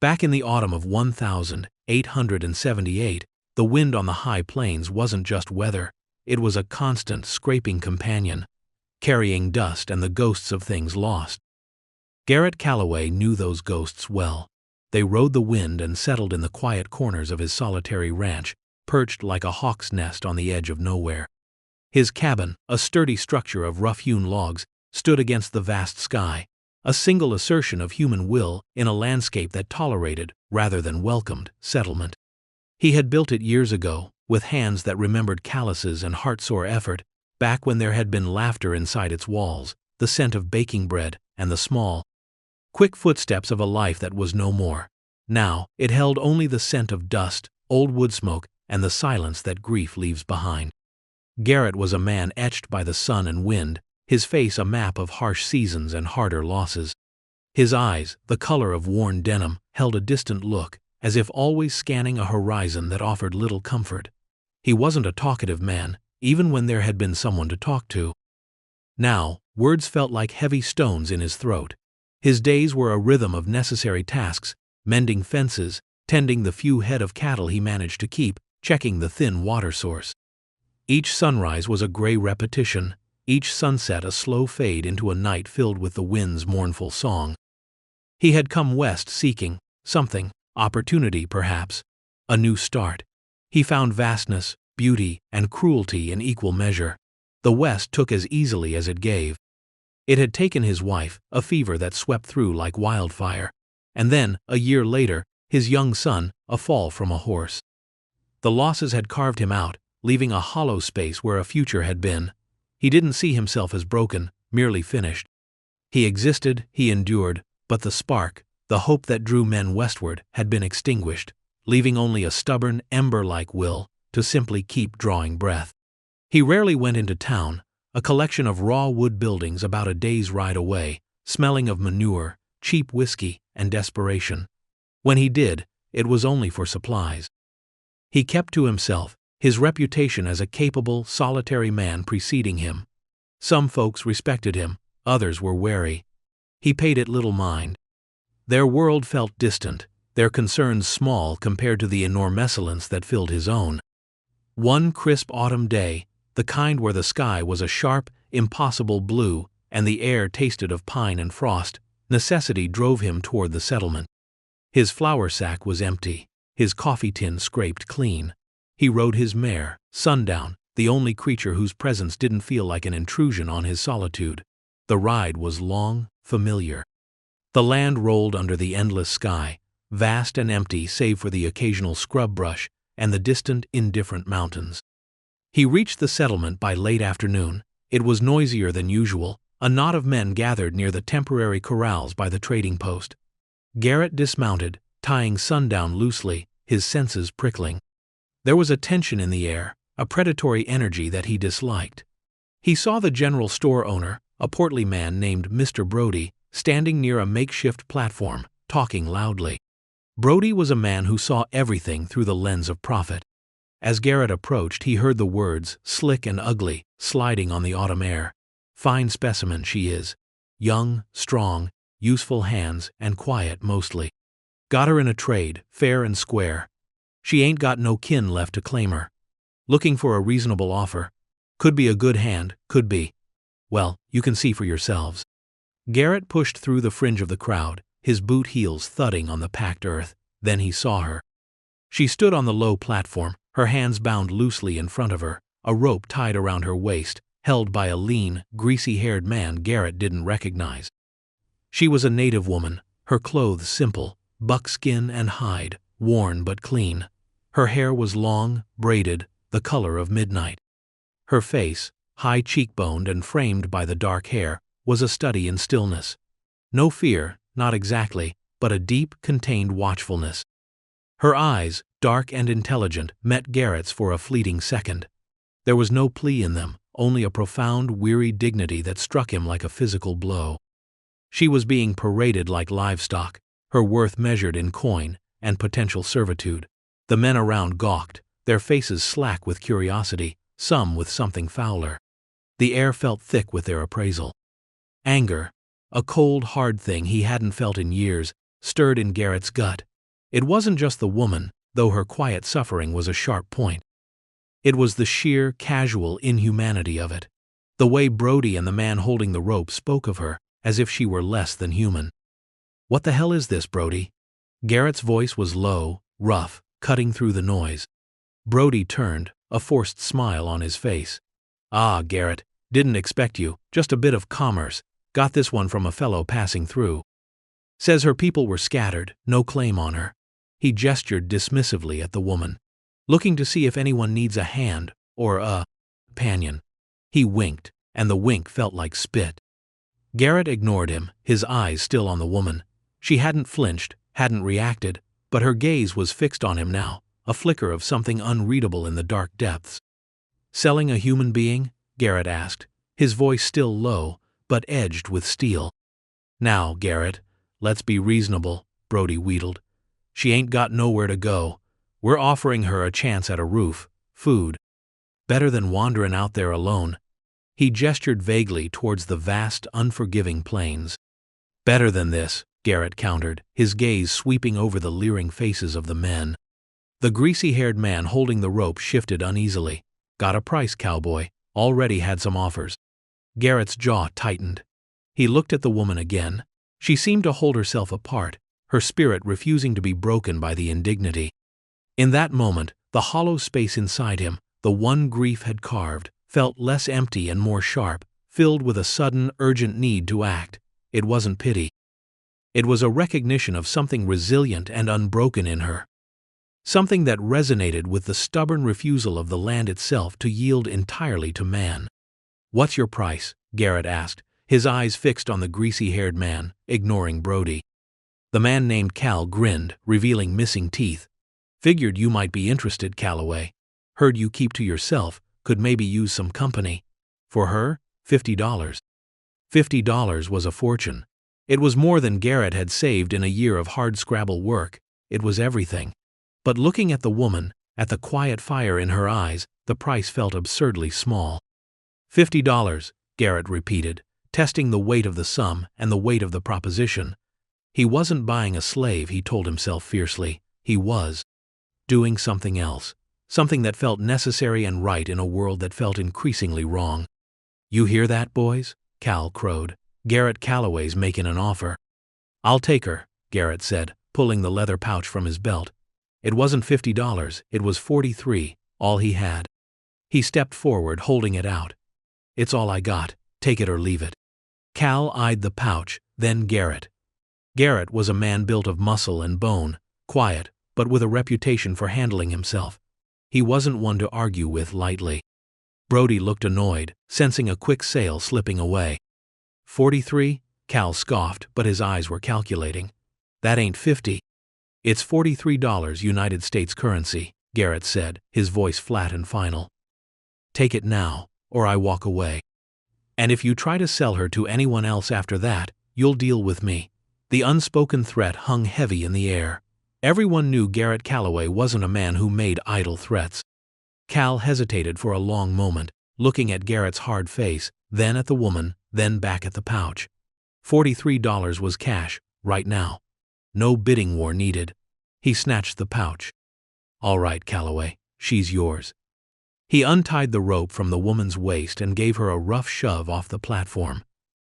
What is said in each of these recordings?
Back in the autumn of 1878, the wind on the high plains wasn't just weather, it was a constant, scraping companion, carrying dust and the ghosts of things lost. Garrett Calloway knew those ghosts well. They rode the wind and settled in the quiet corners of his solitary ranch, perched like a hawk's nest on the edge of nowhere. His cabin, a sturdy structure of rough-hewn logs, stood against the vast sky, a single assertion of human will in a landscape that tolerated, rather than welcomed, settlement. He had built it years ago, with hands that remembered calluses and heart-sore effort, back when there had been laughter inside its walls, the scent of baking bread, and the small, quick footsteps of a life that was no more. Now, it held only the scent of dust, old wood smoke, and the silence that grief leaves behind. Garrett was a man etched by the sun and wind, his face a map of harsh seasons and harder losses. His eyes, the color of worn denim, held a distant look, as if always scanning a horizon that offered little comfort. He wasn't a talkative man, even when there had been someone to talk to. Now, words felt like heavy stones in his throat. His days were a rhythm of necessary tasks, mending fences, tending the few head of cattle he managed to keep, checking the thin water source. Each sunrise was a gray repetition, each sunset a slow fade into a night filled with the wind's mournful song. He had come west seeking something, opportunity perhaps, a new start. He found vastness, beauty, and cruelty in equal measure. The West took as easily as it gave. It had taken his wife, a fever that swept through like wildfire, and then, a year later, his young son, a fall from a horse. The losses had carved him out, leaving a hollow space where a future had been. He didn't see himself as broken, merely finished. He existed, he endured, but the spark, the hope that drew men westward, had been extinguished, leaving only a stubborn, ember-like will to simply keep drawing breath. He rarely went into town, a collection of raw wood buildings about a day's ride away, smelling of manure, cheap whiskey, and desperation. When he did, it was only for supplies. He kept to himself, his reputation as a capable, solitary man preceding him. Some folks respected him, others were wary. He paid it little mind. Their world felt distant, their concerns small compared to the enormescence that filled his own. One crisp autumn day, the kind where the sky was a sharp, impossible blue, and the air tasted of pine and frost, necessity drove him toward the settlement. His flour sack was empty, his coffee tin scraped clean. He rode his mare, Sundown, the only creature whose presence didn't feel like an intrusion on his solitude. The ride was long, familiar. The land rolled under the endless sky, vast and empty save for the occasional scrub brush and the distant, indifferent mountains. He reached the settlement by late afternoon. It was noisier than usual, a knot of men gathered near the temporary corrals by the trading post. Garrett dismounted, tying Sundown loosely, his senses prickling. There was a tension in the air, a predatory energy that he disliked. He saw the general store owner, a portly man named Mr. Brody, standing near a makeshift platform, talking loudly. Brody was a man who saw everything through the lens of profit. As Garrett approached, he heard the words, slick and ugly, sliding on the autumn air. Fine specimen she is. Young, strong, useful hands, and quiet mostly. Got her in a trade, fair and square. She ain't got no kin left to claim her. Looking for a reasonable offer. Could be a good hand, could be. Well, you can see for yourselves. Garrett pushed through the fringe of the crowd, his boot heels thudding on the packed earth. Then he saw her. She stood on the low platform, her hands bound loosely in front of her, a rope tied around her waist, held by a lean, greasy-haired man Garrett didn't recognize. She was a native woman, her clothes simple, buckskin and hide, worn but clean. Her hair was long, braided, the color of midnight. Her face, high cheekboned and framed by the dark hair, was a study in stillness. No fear, not exactly, but a deep, contained watchfulness. Her eyes, dark and intelligent, met Garrett's for a fleeting second. There was no plea in them, only a profound, weary dignity that struck him like a physical blow. She was being paraded like livestock, her worth measured in coin and potential servitude. The men around gawked, their faces slack with curiosity, some with something fouler. The air felt thick with their appraisal. Anger, a cold, hard thing he hadn't felt in years, stirred in Garrett's gut, It wasn't just the woman, though her quiet suffering was a sharp point. It was the sheer, casual inhumanity of it. The way Brody and the man holding the rope spoke of her, as if she were less than human. "What the hell is this, Brody?" Garrett's voice was low, rough, cutting through the noise. Brody turned, a forced smile on his face. "Ah, Garrett, didn't expect you, just a bit of commerce. Got this one from a fellow passing through. Says her people were scattered, no claim on her." He gestured dismissively at the woman. "Looking to see if anyone needs a hand, or a companion." He winked, and the wink felt like spit. Garrett ignored him, his eyes still on the woman. She hadn't flinched, hadn't reacted, but her gaze was fixed on him now, a flicker of something unreadable in the dark depths. "Selling a human being?" Garrett asked, his voice still low, but edged with steel. "Now, Garrett, let's be reasonable," Brody wheedled. "She ain't got nowhere to go. We're offering her a chance at a roof, food. Better than wandering out there alone." He gestured vaguely towards the vast, unforgiving plains. "Better than this," Garrett countered, his gaze sweeping over the leering faces of the men. The greasy-haired man holding the rope shifted uneasily. "Got a price, cowboy. Already had some offers." Garrett's jaw tightened. He looked at the woman again. She seemed to hold herself apart, her spirit refusing to be broken by the indignity. In that moment, the hollow space inside him, the one grief had carved, felt less empty and more sharp, filled with a sudden, urgent need to act. It wasn't pity. It was a recognition of something resilient and unbroken in her. Something that resonated with the stubborn refusal of the land itself to yield entirely to man. "What's your price?" Garrett asked, his eyes fixed on the greasy-haired man, ignoring Brody. The man named Cal grinned, revealing missing teeth. "Figured you might be interested, Calloway. Heard you keep to yourself, could maybe use some company." For her, $50. $50 was a fortune. It was more than Garrett had saved in a year of hard-scrabble work. It was everything. But looking at the woman, at the quiet fire in her eyes, the price felt absurdly small. $50, Garrett repeated, testing the weight of the sum and the weight of the proposition. He wasn't buying a slave, he told himself fiercely. He was doing something else, something that felt necessary and right in a world that felt increasingly wrong. "You hear that, boys?" Cal crowed. "Garrett Calloway's making an offer." "I'll take her," Garrett said, pulling the leather pouch from his belt. It wasn't $50, it was $43, all he had. He stepped forward, holding it out. "It's all I got, take it or leave it." Cal eyed the pouch, then Garrett. Garrett was a man built of muscle and bone, quiet, but with a reputation for handling himself. He wasn't one to argue with lightly. Brody looked annoyed, sensing a quick sale slipping away. "43? Cal scoffed, but his eyes were calculating. "That ain't 50. "It's $43 United States currency," Garrett said, his voice flat and final. "Take it now, or I walk away. And if you try to sell her to anyone else after that, you'll deal with me." The unspoken threat hung heavy in the air. Everyone knew Garrett Calloway wasn't a man who made idle threats. Cal hesitated for a long moment, looking at Garrett's hard face, then at the woman, then back at the pouch. $43 was cash, right now. No bidding war needed. He snatched the pouch. "All right, Calloway, she's yours." He untied the rope from the woman's waist and gave her a rough shove off the platform.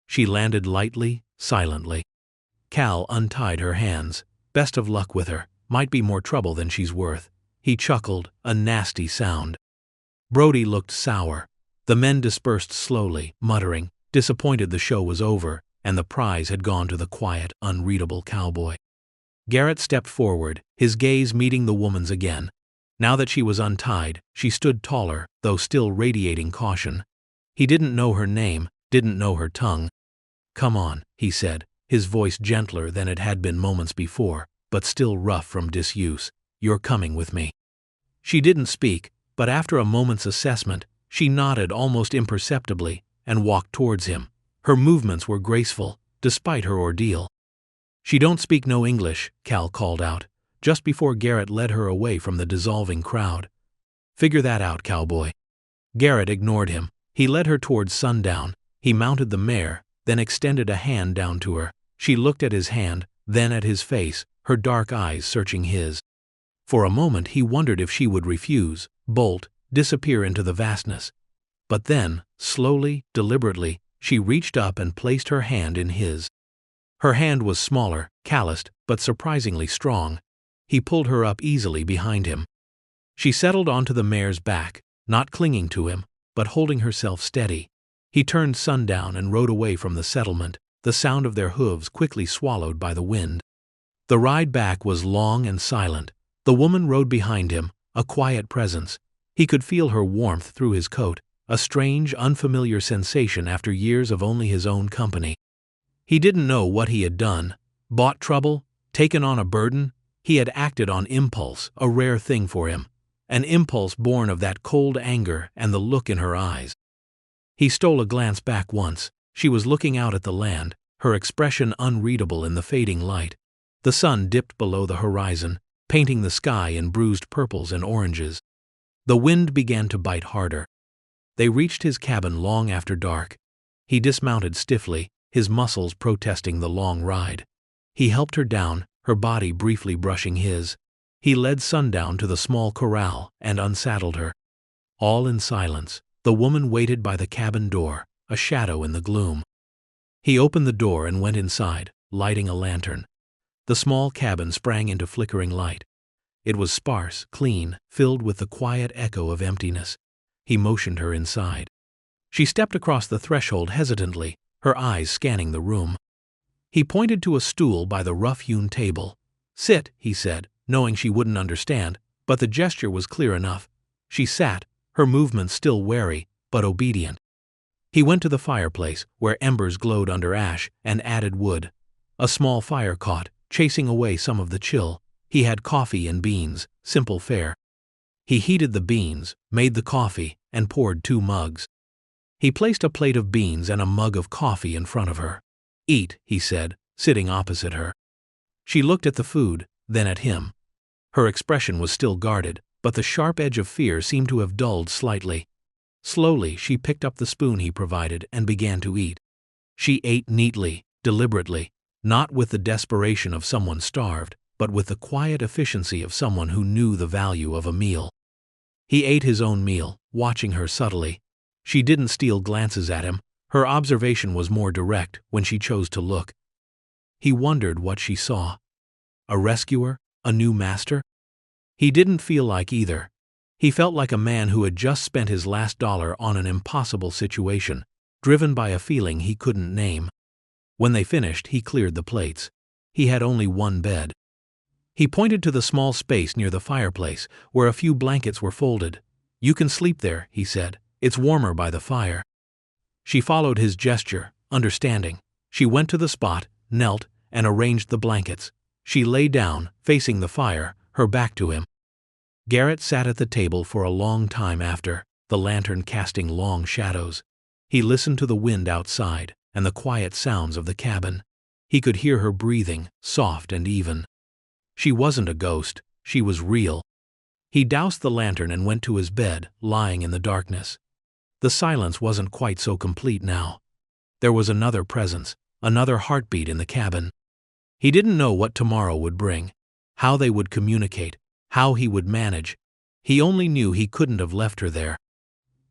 She landed lightly, silently. Cal untied her hands. "Best of luck with her. Might be more trouble than she's worth." He chuckled, a nasty sound. Brody looked sour. The men dispersed slowly, muttering, disappointed the show was over, and the prize had gone to the quiet, unreadable cowboy. Garrett stepped forward, his gaze meeting the woman's again. Now that she was untied, she stood taller, though still radiating caution. He didn't know her name, didn't know her tongue. "Come on," he said, his voice gentler than it had been moments before, but still rough from disuse. "You're coming with me." She didn't speak, but after a moment's assessment, she nodded almost imperceptibly and walked towards him. Her movements were graceful, despite her ordeal. "She don't speak no English," Cal called out, just before Garrett led her away from the dissolving crowd. "Figure that out, cowboy." Garrett ignored him. He led her towards sundown. He mounted the mare, then extended a hand down to her. She looked at his hand, then at his face, her dark eyes searching his. For a moment he wondered if she would refuse, bolt, disappear into the vastness. But then, slowly, deliberately, she reached up and placed her hand in his. Her hand was smaller, calloused, but surprisingly strong. He pulled her up easily behind him. She settled onto the mare's back, not clinging to him, but holding herself steady. He turned sundown and rode away from the settlement, the sound of their hooves quickly swallowed by the wind. The ride back was long and silent. The woman rode behind him, a quiet presence. He could feel her warmth through his coat, a strange, unfamiliar sensation after years of only his own company. He didn't know what he had done. Bought trouble? Taken on a burden? He had acted on impulse, a rare thing for him. An impulse born of that cold anger and the look in her eyes. He stole a glance back once. She was looking out at the land, her expression unreadable in the fading light. The sun dipped below the horizon, painting the sky in bruised purples and oranges. The wind began to bite harder. They reached his cabin long after dark. He dismounted stiffly, his muscles protesting the long ride. He helped her down, her body briefly brushing his. He led Sundown to the small corral and unsaddled her. All in silence, the woman waited by the cabin door, a shadow in the gloom. He opened the door and went inside, lighting a lantern. The small cabin sprang into flickering light. It was sparse, clean, filled with the quiet echo of emptiness. He motioned her inside. She stepped across the threshold hesitantly, her eyes scanning the room. He pointed to a stool by the rough-hewn table. "Sit," he said, knowing she wouldn't understand, but the gesture was clear enough. She sat, her movements still wary, but obedient. He went to the fireplace, where embers glowed under ash, and added wood. A small fire caught, chasing away some of the chill. He had coffee and beans, simple fare. He heated the beans, made the coffee, and poured 2 mugs. He placed a plate of beans and a mug of coffee in front of her. "Eat," he said, sitting opposite her. She looked at the food, then at him. Her expression was still guarded, but the sharp edge of fear seemed to have dulled slightly. Slowly, she picked up the spoon he provided and began to eat. She ate neatly, deliberately, not with the desperation of someone starved, but with the quiet efficiency of someone who knew the value of a meal. He ate his own meal, watching her subtly. She didn't steal glances at him. Her observation was more direct when she chose to look. He wondered what she saw. A rescuer? A new master? He didn't feel like either. He felt like a man who had just spent his last dollar on an impossible situation, driven by a feeling he couldn't name. When they finished, he cleared the plates. He had only one bed. He pointed to the small space near the fireplace, where a few blankets were folded. "You can sleep there," he said. "It's warmer by the fire." She followed his gesture, understanding. She went to the spot, knelt, and arranged the blankets. She lay down, facing the fire, her back to him. Garrett sat at the table for a long time after, the lantern casting long shadows. He listened to the wind outside and the quiet sounds of the cabin. He could hear her breathing, soft and even. She wasn't a ghost, she was real. He doused the lantern and went to his bed, lying in the darkness. The silence wasn't quite so complete now. There was another presence, another heartbeat in the cabin. He didn't know what tomorrow would bring, how they would communicate, how he would manage. He only knew he couldn't have left her there.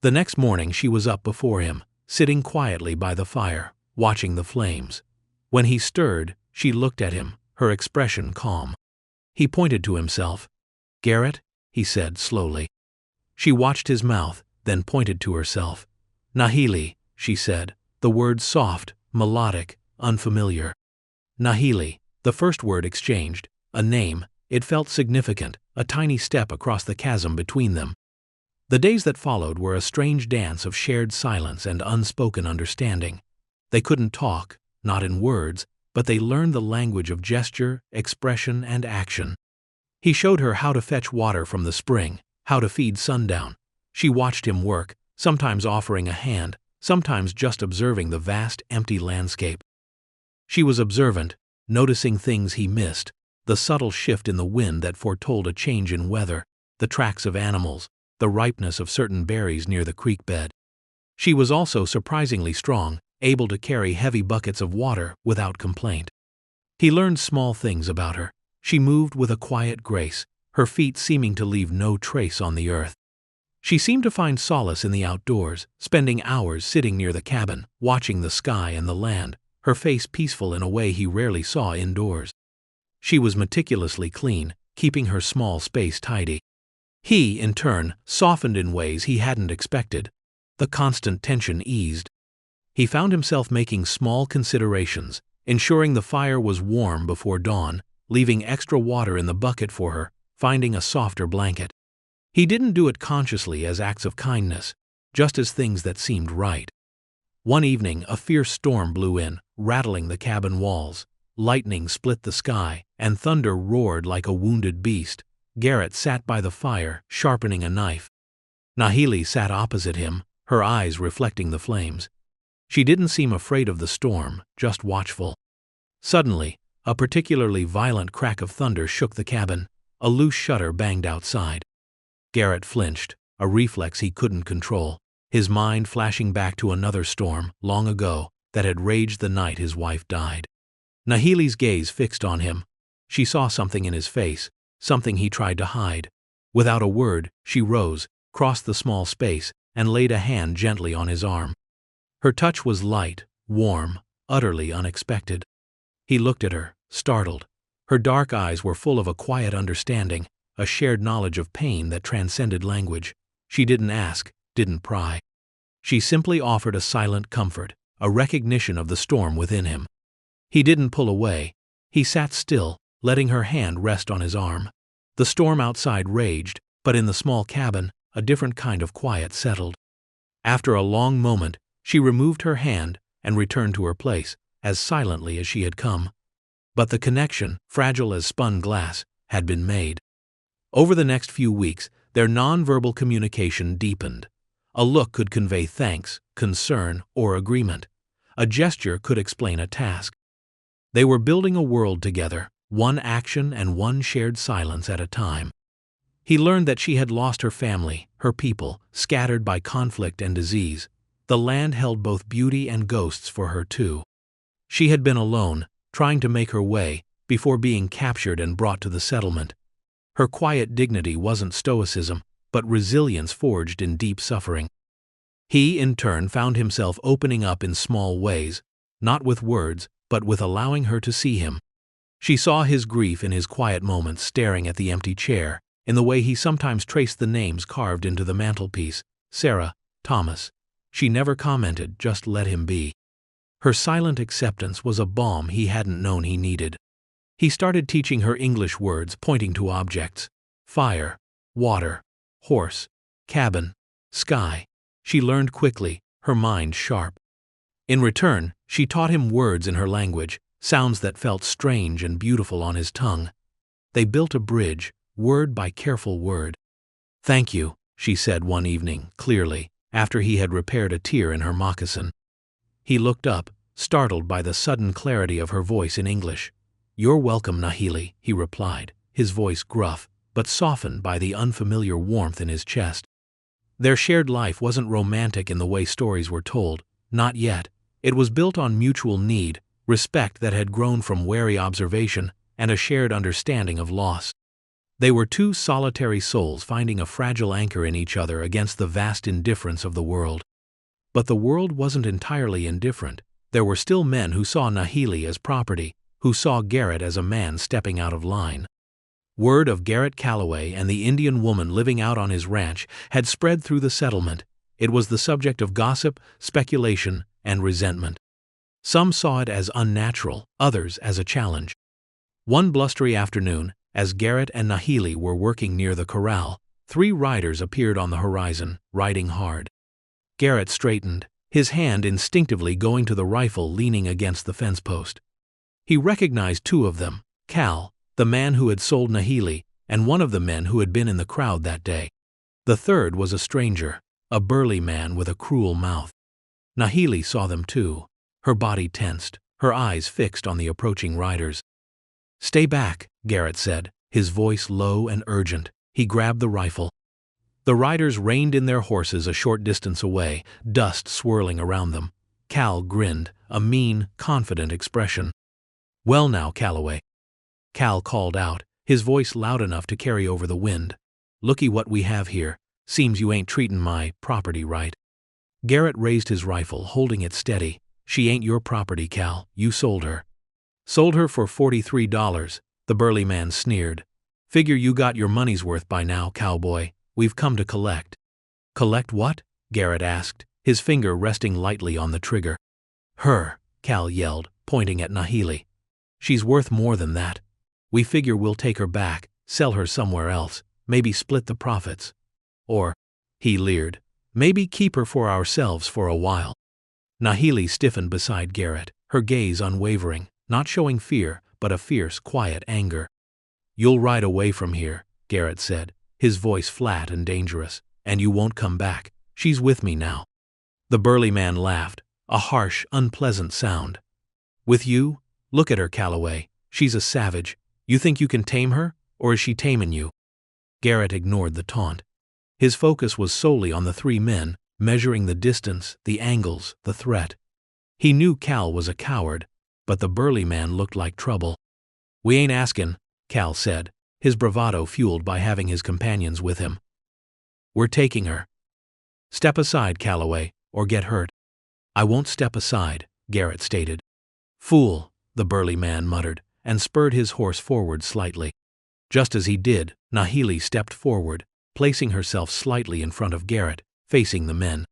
The next morning she was up before him, sitting quietly by the fire, watching the flames. When he stirred, she looked at him, her expression calm. He pointed to himself. "Garrett," he said slowly. She watched his mouth, then pointed to herself. "Nahili," she said, the word soft, melodic, unfamiliar. Nahili, the first word exchanged, a name. It felt significant, a tiny step across the chasm between them. The days that followed were a strange dance of shared silence and unspoken understanding. They couldn't talk, not in words, but they learned the language of gesture, expression, and action. He showed her how to fetch water from the spring, how to feed Sundown. She watched him work, sometimes offering a hand, sometimes just observing the vast, empty landscape. She was observant, noticing things he missed, the subtle shift in the wind that foretold a change in weather, the tracks of animals, the ripeness of certain berries near the creek bed. She was also surprisingly strong, able to carry heavy buckets of water without complaint. He learned small things about her. She moved with a quiet grace, her feet seeming to leave no trace on the earth. She seemed to find solace in the outdoors, spending hours sitting near the cabin, watching the sky and the land, her face peaceful in a way he rarely saw indoors. She was meticulously clean, keeping her small space tidy. He, in turn, softened in ways he hadn't expected. The constant tension eased. He found himself making small considerations, ensuring the fire was warm before dawn, leaving extra water in the bucket for her, finding a softer blanket. He didn't do it consciously as acts of kindness, just as things that seemed right. One evening, a fierce storm blew in, rattling the cabin walls. Lightning split the sky, and thunder roared like a wounded beast. Garrett sat by the fire, sharpening a knife. Nahili sat opposite him, her eyes reflecting the flames. She didn't seem afraid of the storm, just watchful. Suddenly, a particularly violent crack of thunder shook the cabin. A loose shutter banged outside. Garrett flinched, a reflex he couldn't control, his mind flashing back to another storm, long ago, that had raged the night his wife died. Nahili's gaze fixed on him. She saw something in his face, something he tried to hide. Without a word, she rose, crossed the small space, and laid a hand gently on his arm. Her touch was light, warm, utterly unexpected. He looked at her, startled. Her dark eyes were full of a quiet understanding, a shared knowledge of pain that transcended language. She didn't ask, didn't pry. She simply offered a silent comfort, a recognition of the storm within him. He didn't pull away. He sat still, letting her hand rest on his arm. The storm outside raged, but in the small cabin, a different kind of quiet settled. After a long moment, she removed her hand and returned to her place, as silently as she had come. But the connection, fragile as spun glass, had been made. Over the next few weeks, their nonverbal communication deepened. A look could convey thanks, concern, or agreement. A gesture could explain a task. They were building a world together, one action and one shared silence at a time. He learned that she had lost her family, her people, scattered by conflict and disease. The land held both beauty and ghosts for her too. She had been alone, trying to make her way, before being captured and brought to the settlement. Her quiet dignity wasn't stoicism, but resilience forged in deep suffering. He, in turn, found himself opening up in small ways, not with words, but with allowing her to see him. She saw his grief in his quiet moments staring at the empty chair, in the way he sometimes traced the names carved into the mantelpiece, Sarah, Thomas. She never commented, just let him be. Her silent acceptance was a balm he hadn't known he needed. He started teaching her English words, pointing to objects. Fire, water, horse, cabin, sky. She learned quickly, her mind sharp. In return, she taught him words in her language, sounds that felt strange and beautiful on his tongue. They built a bridge, word by careful word. "Thank you," she said one evening, clearly, after he had repaired a tear in her moccasin. He looked up, startled by the sudden clarity of her voice in English. "You're welcome, Nahili," he replied, his voice gruff, but softened by the unfamiliar warmth in his chest. Their shared life wasn't romantic in the way stories were told, not yet. It was built on mutual need, respect that had grown from wary observation, and a shared understanding of loss. They were two solitary souls finding a fragile anchor in each other against the vast indifference of the world. But the world wasn't entirely indifferent. There were still men who saw Nahili as property, who saw Garrett as a man stepping out of line. Word of Garrett Calloway and the Indian woman living out on his ranch had spread through the settlement. It was the subject of gossip, speculation, and resentment. Some saw it as unnatural, others as a challenge. One blustery afternoon, as Garrett and Nahili were working near the corral, 3 riders appeared on the horizon, riding hard. Garrett straightened, his hand instinctively going to the rifle leaning against the fence post. He recognized 2 of them, Cal, the man who had sold Nahili, and one of the men who had been in the crowd that day. The third was a stranger, a burly man with a cruel mouth. Nahili saw them too, her body tensed, her eyes fixed on the approaching riders. "Stay back," Garrett said, his voice low and urgent. He grabbed the rifle. The riders reined in their horses a short distance away, dust swirling around them. Cal grinned, a mean, confident expression. "Well now, Calloway." Cal called out, his voice loud enough to carry over the wind. "Looky what we have here. Seems you ain't treatin' my property right." Garrett raised his rifle, holding it steady. "She ain't your property, Cal. You sold her." "Sold her for $43, the burly man sneered. "Figure you got your money's worth by now, cowboy. We've come to collect." "Collect what?" Garrett asked, his finger resting lightly on the trigger. "Her," Cal yelled, pointing at Nahili. "She's worth more than that. We figure we'll take her back, sell her somewhere else, maybe split the profits. Or," he leered, "maybe keep her for ourselves for a while." Nahili stiffened beside Garrett, her gaze unwavering, not showing fear, but a fierce, quiet anger. "You'll ride away from here," Garrett said, his voice flat and dangerous, "and you won't come back. She's with me now." The burly man laughed, a harsh, unpleasant sound. "With you? Look at her, Calloway. She's a savage. You think you can tame her, or is she taming you?" Garrett ignored the taunt. His focus was solely on the three men, measuring the distance, the angles, the threat. He knew Cal was a coward, but the burly man looked like trouble. "We ain't askin'," Cal said, his bravado fueled by having his companions with him. "We're taking her. Step aside, Calloway, or get hurt." "I won't step aside," Garrett stated. "Fool," the burly man muttered, and spurred his horse forward slightly. Just as he did, Nahili stepped forward, placing herself slightly in front of Garrett, facing the men.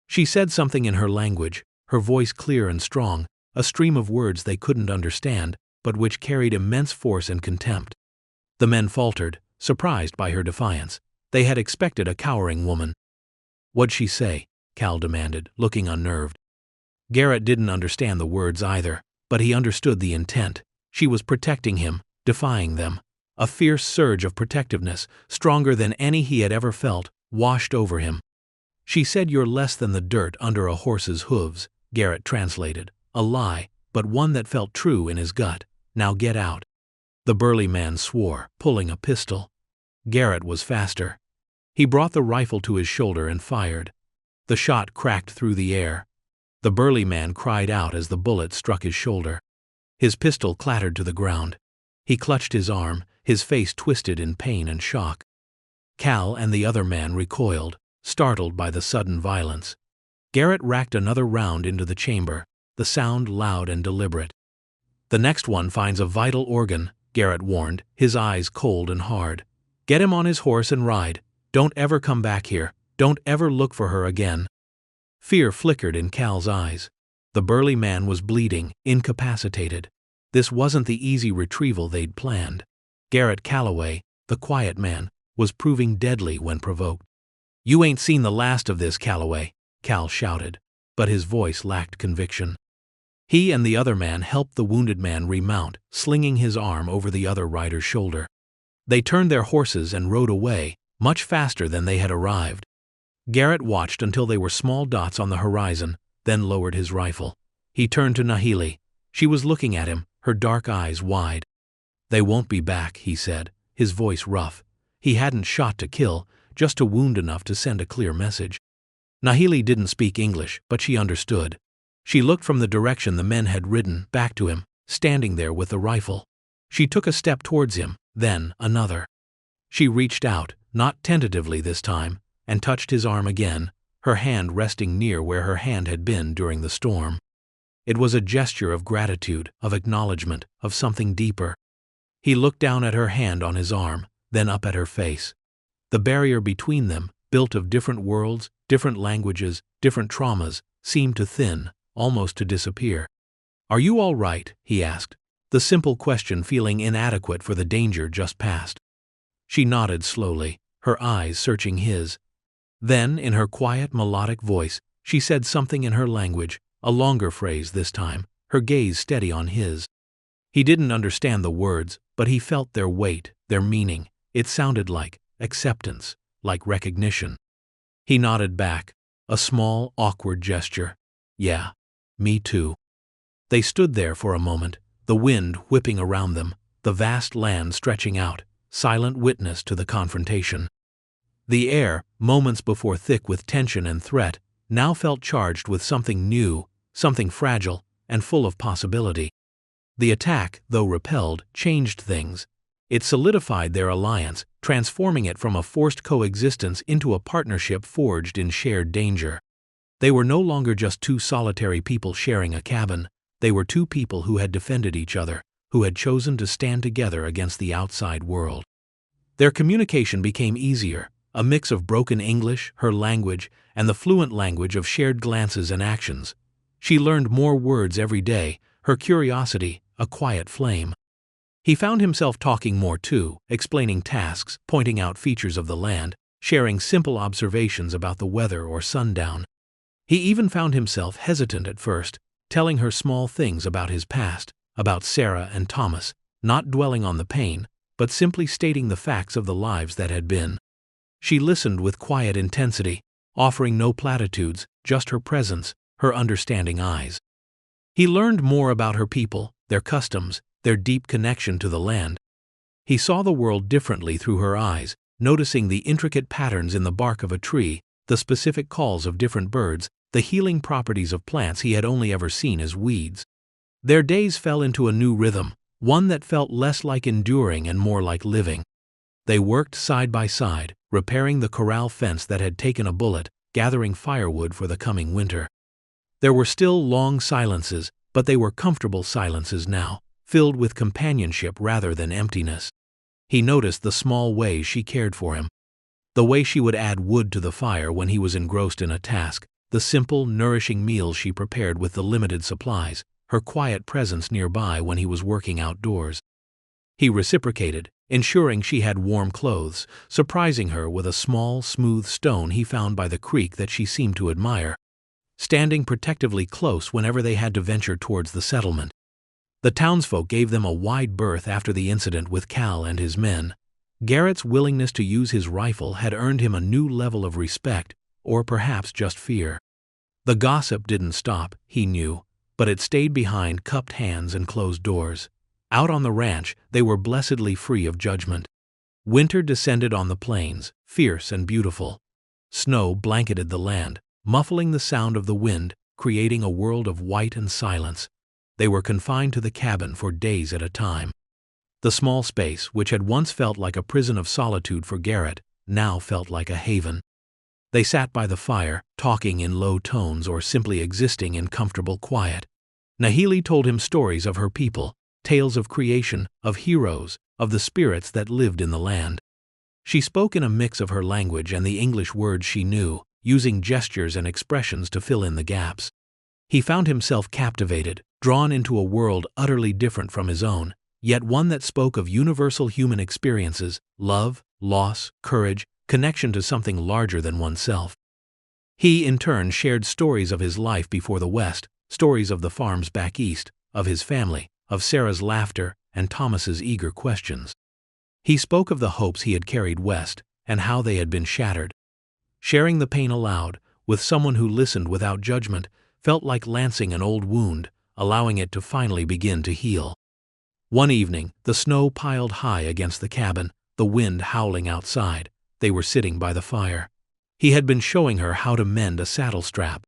She said something in her language, her voice clear and strong, a stream of words they couldn't understand, but which carried immense force and contempt. The men faltered, surprised by her defiance. They had expected a cowering woman. "What'd she say?" Cal demanded, looking unnerved. Garrett didn't understand the words either, but he understood the intent. She was protecting him, defying them. A fierce surge of protectiveness, stronger than any he had ever felt, washed over him. "She said you're less than the dirt under a horse's hooves," Garrett translated. A lie, but one that felt true in his gut. "Now get out." The burly man swore, pulling a pistol. Garrett was faster. He brought the rifle to his shoulder and fired. The shot cracked through the air. The burly man cried out as the bullet struck his shoulder. His pistol clattered to the ground. He clutched his arm, his face twisted in pain and shock. Cal and the other man recoiled, startled by the sudden violence. Garrett racked another round into the chamber, the sound loud and deliberate. "The next one finds a vital organ," Garrett warned, his eyes cold and hard. "Get him on his horse and ride. Don't ever come back here. Don't ever look for her again." Fear flickered in Cal's eyes. The burly man was bleeding, incapacitated. This wasn't the easy retrieval they'd planned. Garrett Calloway, the quiet man, was proving deadly when provoked. "You ain't seen the last of this, Calloway," Cal shouted, but his voice lacked conviction. He and the other man helped the wounded man remount, slinging his arm over the other rider's shoulder. They turned their horses and rode away, much faster than they had arrived. Garrett watched until they were small dots on the horizon, then lowered his rifle. He turned to Nahili. She was looking at him, her dark eyes wide. "They won't be back," he said, his voice rough. He hadn't shot to kill, just to wound enough to send a clear message. Nahili didn't speak English, but she understood. She looked from the direction the men had ridden, back to him, standing there with the rifle. She took a step towards him, then another. She reached out, not tentatively this time, and touched his arm again, her hand resting near where her hand had been during the storm. It was a gesture of gratitude, of acknowledgement, of something deeper. He looked down at her hand on his arm, then up at her face. The barrier between them, built of different worlds, different languages, different traumas, seemed to thin, almost to disappear. "Are you all right?" he asked, the simple question feeling inadequate for the danger just past. She nodded slowly, her eyes searching his. Then, in her quiet, melodic voice, she said something in her language, a longer phrase this time, her gaze steady on his. He didn't understand the words, but he felt their weight, their meaning. It sounded like acceptance, like recognition. He nodded back, a small, awkward gesture. "Yeah, me too." They stood there for a moment, the wind whipping around them, the vast land stretching out, silent witness to the confrontation. The air, moments before thick with tension and threat, now felt charged with something new, something fragile, and full of possibility. The attack, though repelled, changed things. It solidified their alliance, transforming it from a forced coexistence into a partnership forged in shared danger. They were no longer just two solitary people sharing a cabin. They were two people who had defended each other, who had chosen to stand together against the outside world. Their communication became easier, a mix of broken English, her language, and the fluent language of shared glances and actions. She learned more words every day, her curiosity, a quiet flame. He found himself talking more too, explaining tasks, pointing out features of the land, sharing simple observations about the weather or sundown. He even found himself hesitant at first, telling her small things about his past, about Sarah and Thomas, not dwelling on the pain, but simply stating the facts of the lives that had been. She listened with quiet intensity, offering no platitudes, just her presence, her understanding eyes. He learned more about her people, their customs, their deep connection to the land. He saw the world differently through her eyes, noticing the intricate patterns in the bark of a tree, the specific calls of different birds, the healing properties of plants he had only ever seen as weeds. Their days fell into a new rhythm, one that felt less like enduring and more like living. They worked side by side, repairing the corral fence that had taken a bullet, gathering firewood for the coming winter. There were still long silences, but they were comfortable silences now, filled with companionship rather than emptiness. He noticed the small ways she cared for him. The way she would add wood to the fire when he was engrossed in a task, the simple, nourishing meals she prepared with the limited supplies, her quiet presence nearby when he was working outdoors. He reciprocated, ensuring she had warm clothes, surprising her with a small, smooth stone he found by the creek that she seemed to admire, standing protectively close whenever they had to venture towards the settlement. The townsfolk gave them a wide berth after the incident with Cal and his men. Garrett's willingness to use his rifle had earned him a new level of respect, or perhaps just fear. The gossip didn't stop, he knew, but it stayed behind cupped hands and closed doors. Out on the ranch, they were blessedly free of judgment. Winter descended on the plains, fierce and beautiful. Snow blanketed the land, muffling the sound of the wind, creating a world of white and silence. They were confined to the cabin for days at a time. The small space, which had once felt like a prison of solitude for Garrett, now felt like a haven. They sat by the fire, talking in low tones or simply existing in comfortable quiet. Nahili told him stories of her people, tales of creation, of heroes, of the spirits that lived in the land. She spoke in a mix of her language and the English words she knew, using gestures and expressions to fill in the gaps. He found himself captivated, drawn into a world utterly different from his own, yet one that spoke of universal human experiences, love, loss, courage, connection to something larger than oneself. He, in turn, shared stories of his life before the West, stories of the farms back east, of his family, of Sarah's laughter, and Thomas's eager questions. He spoke of the hopes he had carried west, and how they had been shattered. Sharing the pain aloud, with someone who listened without judgment, felt like lancing an old wound, allowing it to finally begin to heal. One evening, the snow piled high against the cabin, the wind howling outside. They were sitting by the fire. He had been showing her how to mend a saddle strap.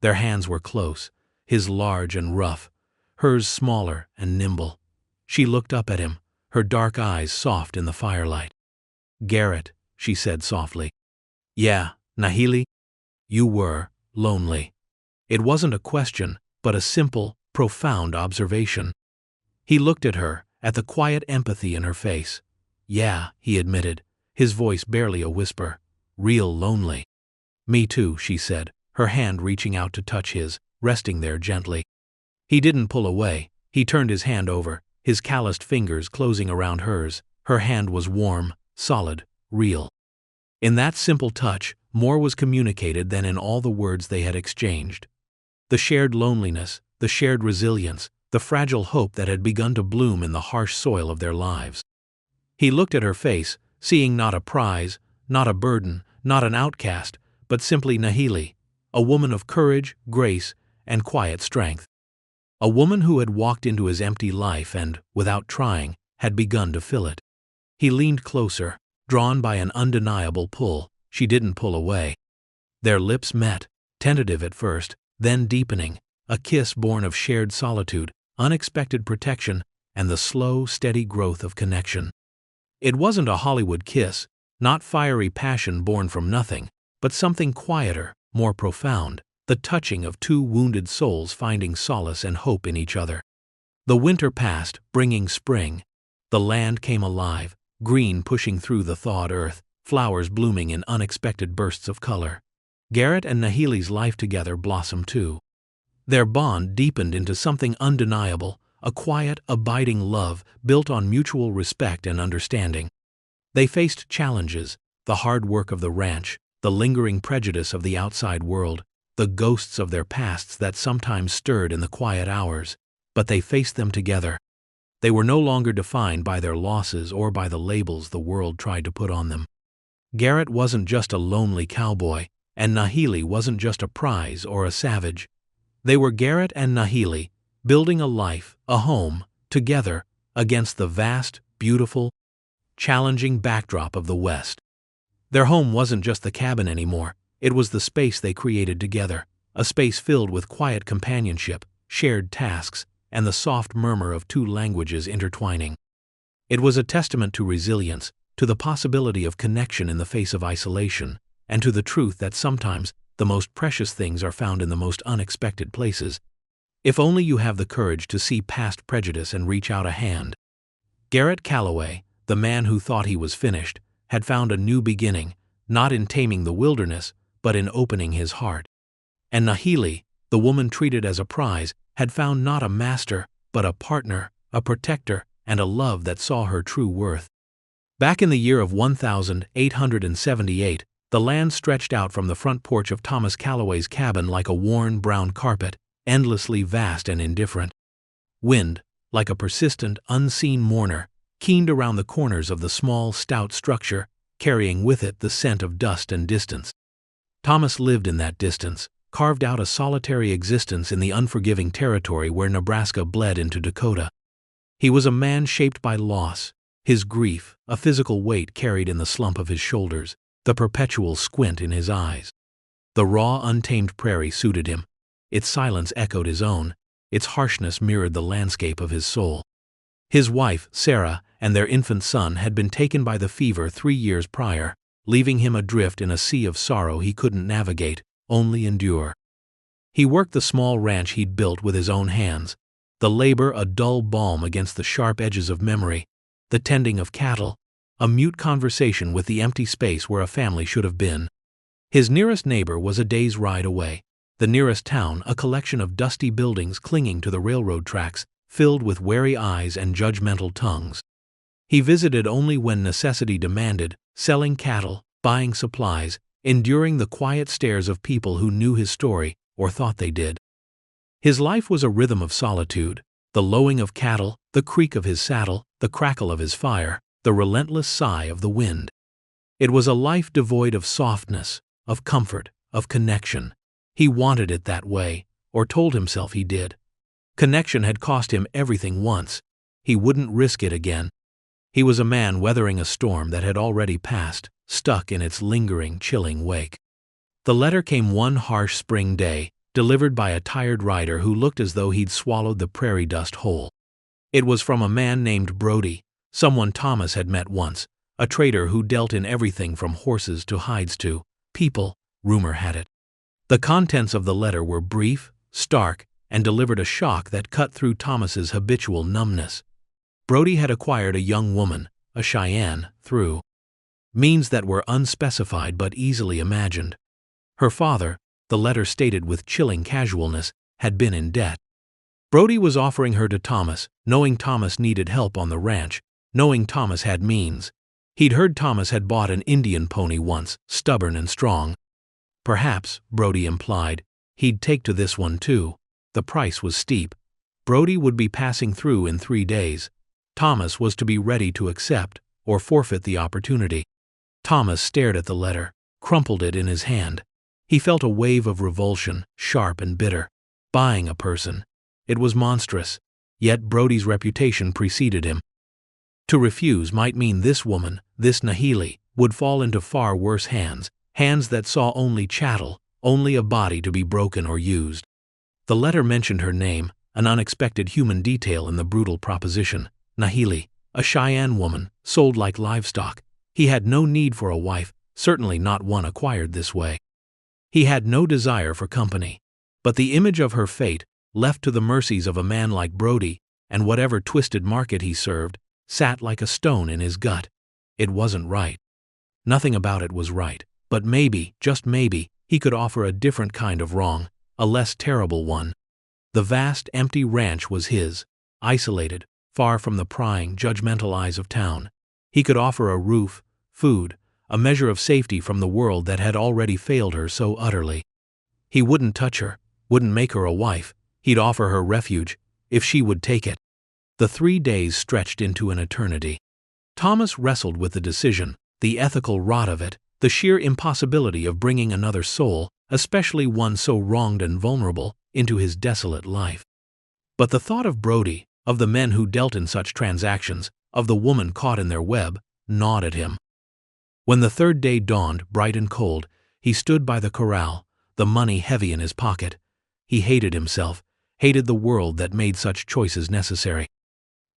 Their hands were close, his large and rough, hers smaller and nimble. She looked up at him, her dark eyes soft in the firelight. "Garrett," she said softly. "Yeah, Nahili? You were lonely." It wasn't a question, but a simple, profound observation. He looked at her, at the quiet empathy in her face. "Yeah," he admitted, his voice barely a whisper. "Real lonely." "Me too," she said, her hand reaching out to touch his, resting there gently. He didn't pull away. He turned his hand over, his calloused fingers closing around hers. Her hand was warm, solid, real. In that simple touch, more was communicated than in all the words they had exchanged. The shared loneliness, the shared resilience, the fragile hope that had begun to bloom in the harsh soil of their lives. He looked at her face, seeing not a prize, not a burden, not an outcast, but simply Nahili, a woman of courage, grace, and quiet strength. A woman who had walked into his empty life and, without trying, had begun to fill it. He leaned closer, drawn by an undeniable pull. She didn't pull away. Their lips met, tentative at first, then deepening, a kiss born of shared solitude, unexpected protection, and the slow, steady growth of connection. It wasn't a Hollywood kiss, not fiery passion born from nothing, but something quieter, more profound, the touching of two wounded souls finding solace and hope in each other. The winter passed, bringing spring. The land came alive, green pushing through the thawed earth, flowers blooming in unexpected bursts of color. Garrett and Nahili's life together blossomed too. Their bond deepened into something undeniable, a quiet, abiding love built on mutual respect and understanding. They faced challenges, the hard work of the ranch, the lingering prejudice of the outside world, the ghosts of their pasts that sometimes stirred in the quiet hours, but they faced them together. They were no longer defined by their losses or by the labels the world tried to put on them. Garrett wasn't just a lonely cowboy, and Nahili wasn't just a prize or a savage. They were Garrett and Nahili, building a life, a home, together, against the vast, beautiful, challenging backdrop of the West. Their home wasn't just the cabin anymore, it was the space they created together, a space filled with quiet companionship, shared tasks, and the soft murmur of two languages intertwining. It was a testament to resilience, to the possibility of connection in the face of isolation, and to the truth that sometimes the most precious things are found in the most unexpected places. If only you have the courage to see past prejudice and reach out a hand. Garrett Calloway, the man who thought he was finished, had found a new beginning, not in taming the wilderness, but in opening his heart. And Nahili, the woman treated as a prize, had found not a master, but a partner, a protector, and a love that saw her true worth. Back in the year of 1878, the land stretched out from the front porch of Thomas Calloway's cabin like a worn brown carpet, endlessly vast and indifferent. Wind, like a persistent, unseen mourner, keened around the corners of the small, stout structure, carrying with it the scent of dust and distance. Thomas lived in that distance, carved out a solitary existence in the unforgiving territory where Nebraska bled into Dakota. He was a man shaped by loss, his grief, a physical weight carried in the slump of his shoulders, the perpetual squint in his eyes. The raw, untamed prairie suited him. Its silence echoed his own, its harshness mirrored the landscape of his soul. His wife, Sarah, and their infant son had been taken by the fever 3 years prior, leaving him adrift in a sea of sorrow he couldn't navigate, only endure. He worked the small ranch he'd built with his own hands, the labor a dull balm against the sharp edges of memory, the tending of cattle, a mute conversation with the empty space where a family should have been. His nearest neighbor was a day's ride away, the nearest town a collection of dusty buildings clinging to the railroad tracks, filled with wary eyes and judgmental tongues. He visited only when necessity demanded, selling cattle, buying supplies, enduring the quiet stares of people who knew his story, or thought they did. His life was a rhythm of solitude, the lowing of cattle, the creak of his saddle, the crackle of his fire, the relentless sigh of the wind. It was a life devoid of softness, of comfort, of connection. He wanted it that way, or told himself he did. Connection had cost him everything once. He wouldn't risk it again. He was a man weathering a storm that had already passed, stuck in its lingering, chilling wake. The letter came one harsh spring day, delivered by a tired rider who looked as though he'd swallowed the prairie dust whole. It was from a man named Brody, someone Thomas had met once, a trader who dealt in everything from horses to hides to people, rumor had it. The contents of the letter were brief, stark, and delivered a shock that cut through Thomas's habitual numbness. Brody had acquired a young woman, a Cheyenne, through means that were unspecified but easily imagined. Her father, the letter stated with chilling casualness, had been in debt. Brody was offering her to Thomas, knowing Thomas needed help on the ranch, knowing Thomas had means. He'd heard Thomas had bought an Indian pony once, stubborn and strong. Perhaps, Brody implied, he'd take to this one too. The price was steep. Brody would be passing through in 3 days. Thomas was to be ready to accept, or forfeit the opportunity. Thomas stared at the letter, crumpled it in his hand. He felt a wave of revulsion, sharp and bitter. Buying a person. It was monstrous, yet Brody's reputation preceded him. To refuse might mean this woman, this Nahili, would fall into far worse hands, hands that saw only chattel, only a body to be broken or used. The letter mentioned her name, an unexpected human detail in the brutal proposition. Nahili, a Cheyenne woman, sold like livestock. He had no need for a wife, certainly not one acquired this way. He had no desire for company. But the image of her fate, left to the mercies of a man like Brody, and whatever twisted market he served, sat like a stone in his gut. It wasn't right. Nothing about it was right, but maybe, just maybe, he could offer a different kind of wrong, a less terrible one. The vast, empty ranch was his, isolated, far from the prying, judgmental eyes of town. He could offer a roof, food, a measure of safety from the world that had already failed her so utterly. He wouldn't touch her, wouldn't make her a wife. He'd offer her refuge, if she would take it. The 3 days stretched into an eternity. Thomas wrestled with the decision, the ethical rot of it, the sheer impossibility of bringing another soul, especially one so wronged and vulnerable, into his desolate life. But the thought of Brody, of the men who dealt in such transactions, of the woman caught in their web, gnawed at him. When the 3rd day dawned, bright and cold, he stood by the corral, the money heavy in his pocket. He hated himself, hated the world that made such choices necessary.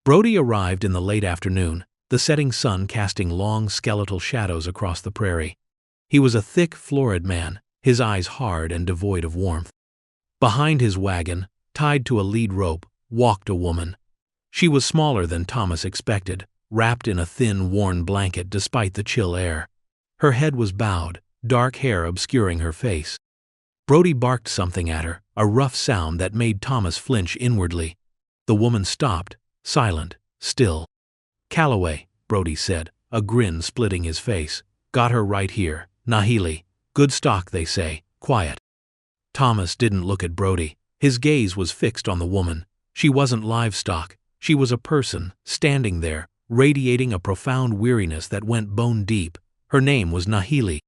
Brody arrived in the late afternoon, the setting sun casting long skeletal shadows across the prairie. He was a thick, florid man, his eyes hard and devoid of warmth. Behind his wagon, tied to a lead rope, walked a woman. She was smaller than Thomas expected, wrapped in a thin, worn blanket despite the chill air. Her head was bowed, dark hair obscuring her face. Brody barked something at her, a rough sound that made Thomas flinch inwardly. The woman stopped, silent, still. "Calloway," Brody said, a grin splitting his face. "Got her right here, Nahili. Good stock, they say, quiet." Thomas didn't look at Brody. His gaze was fixed on the woman. She wasn't livestock. She was a person, standing there, radiating a profound weariness that went bone deep. Her name was Nahili.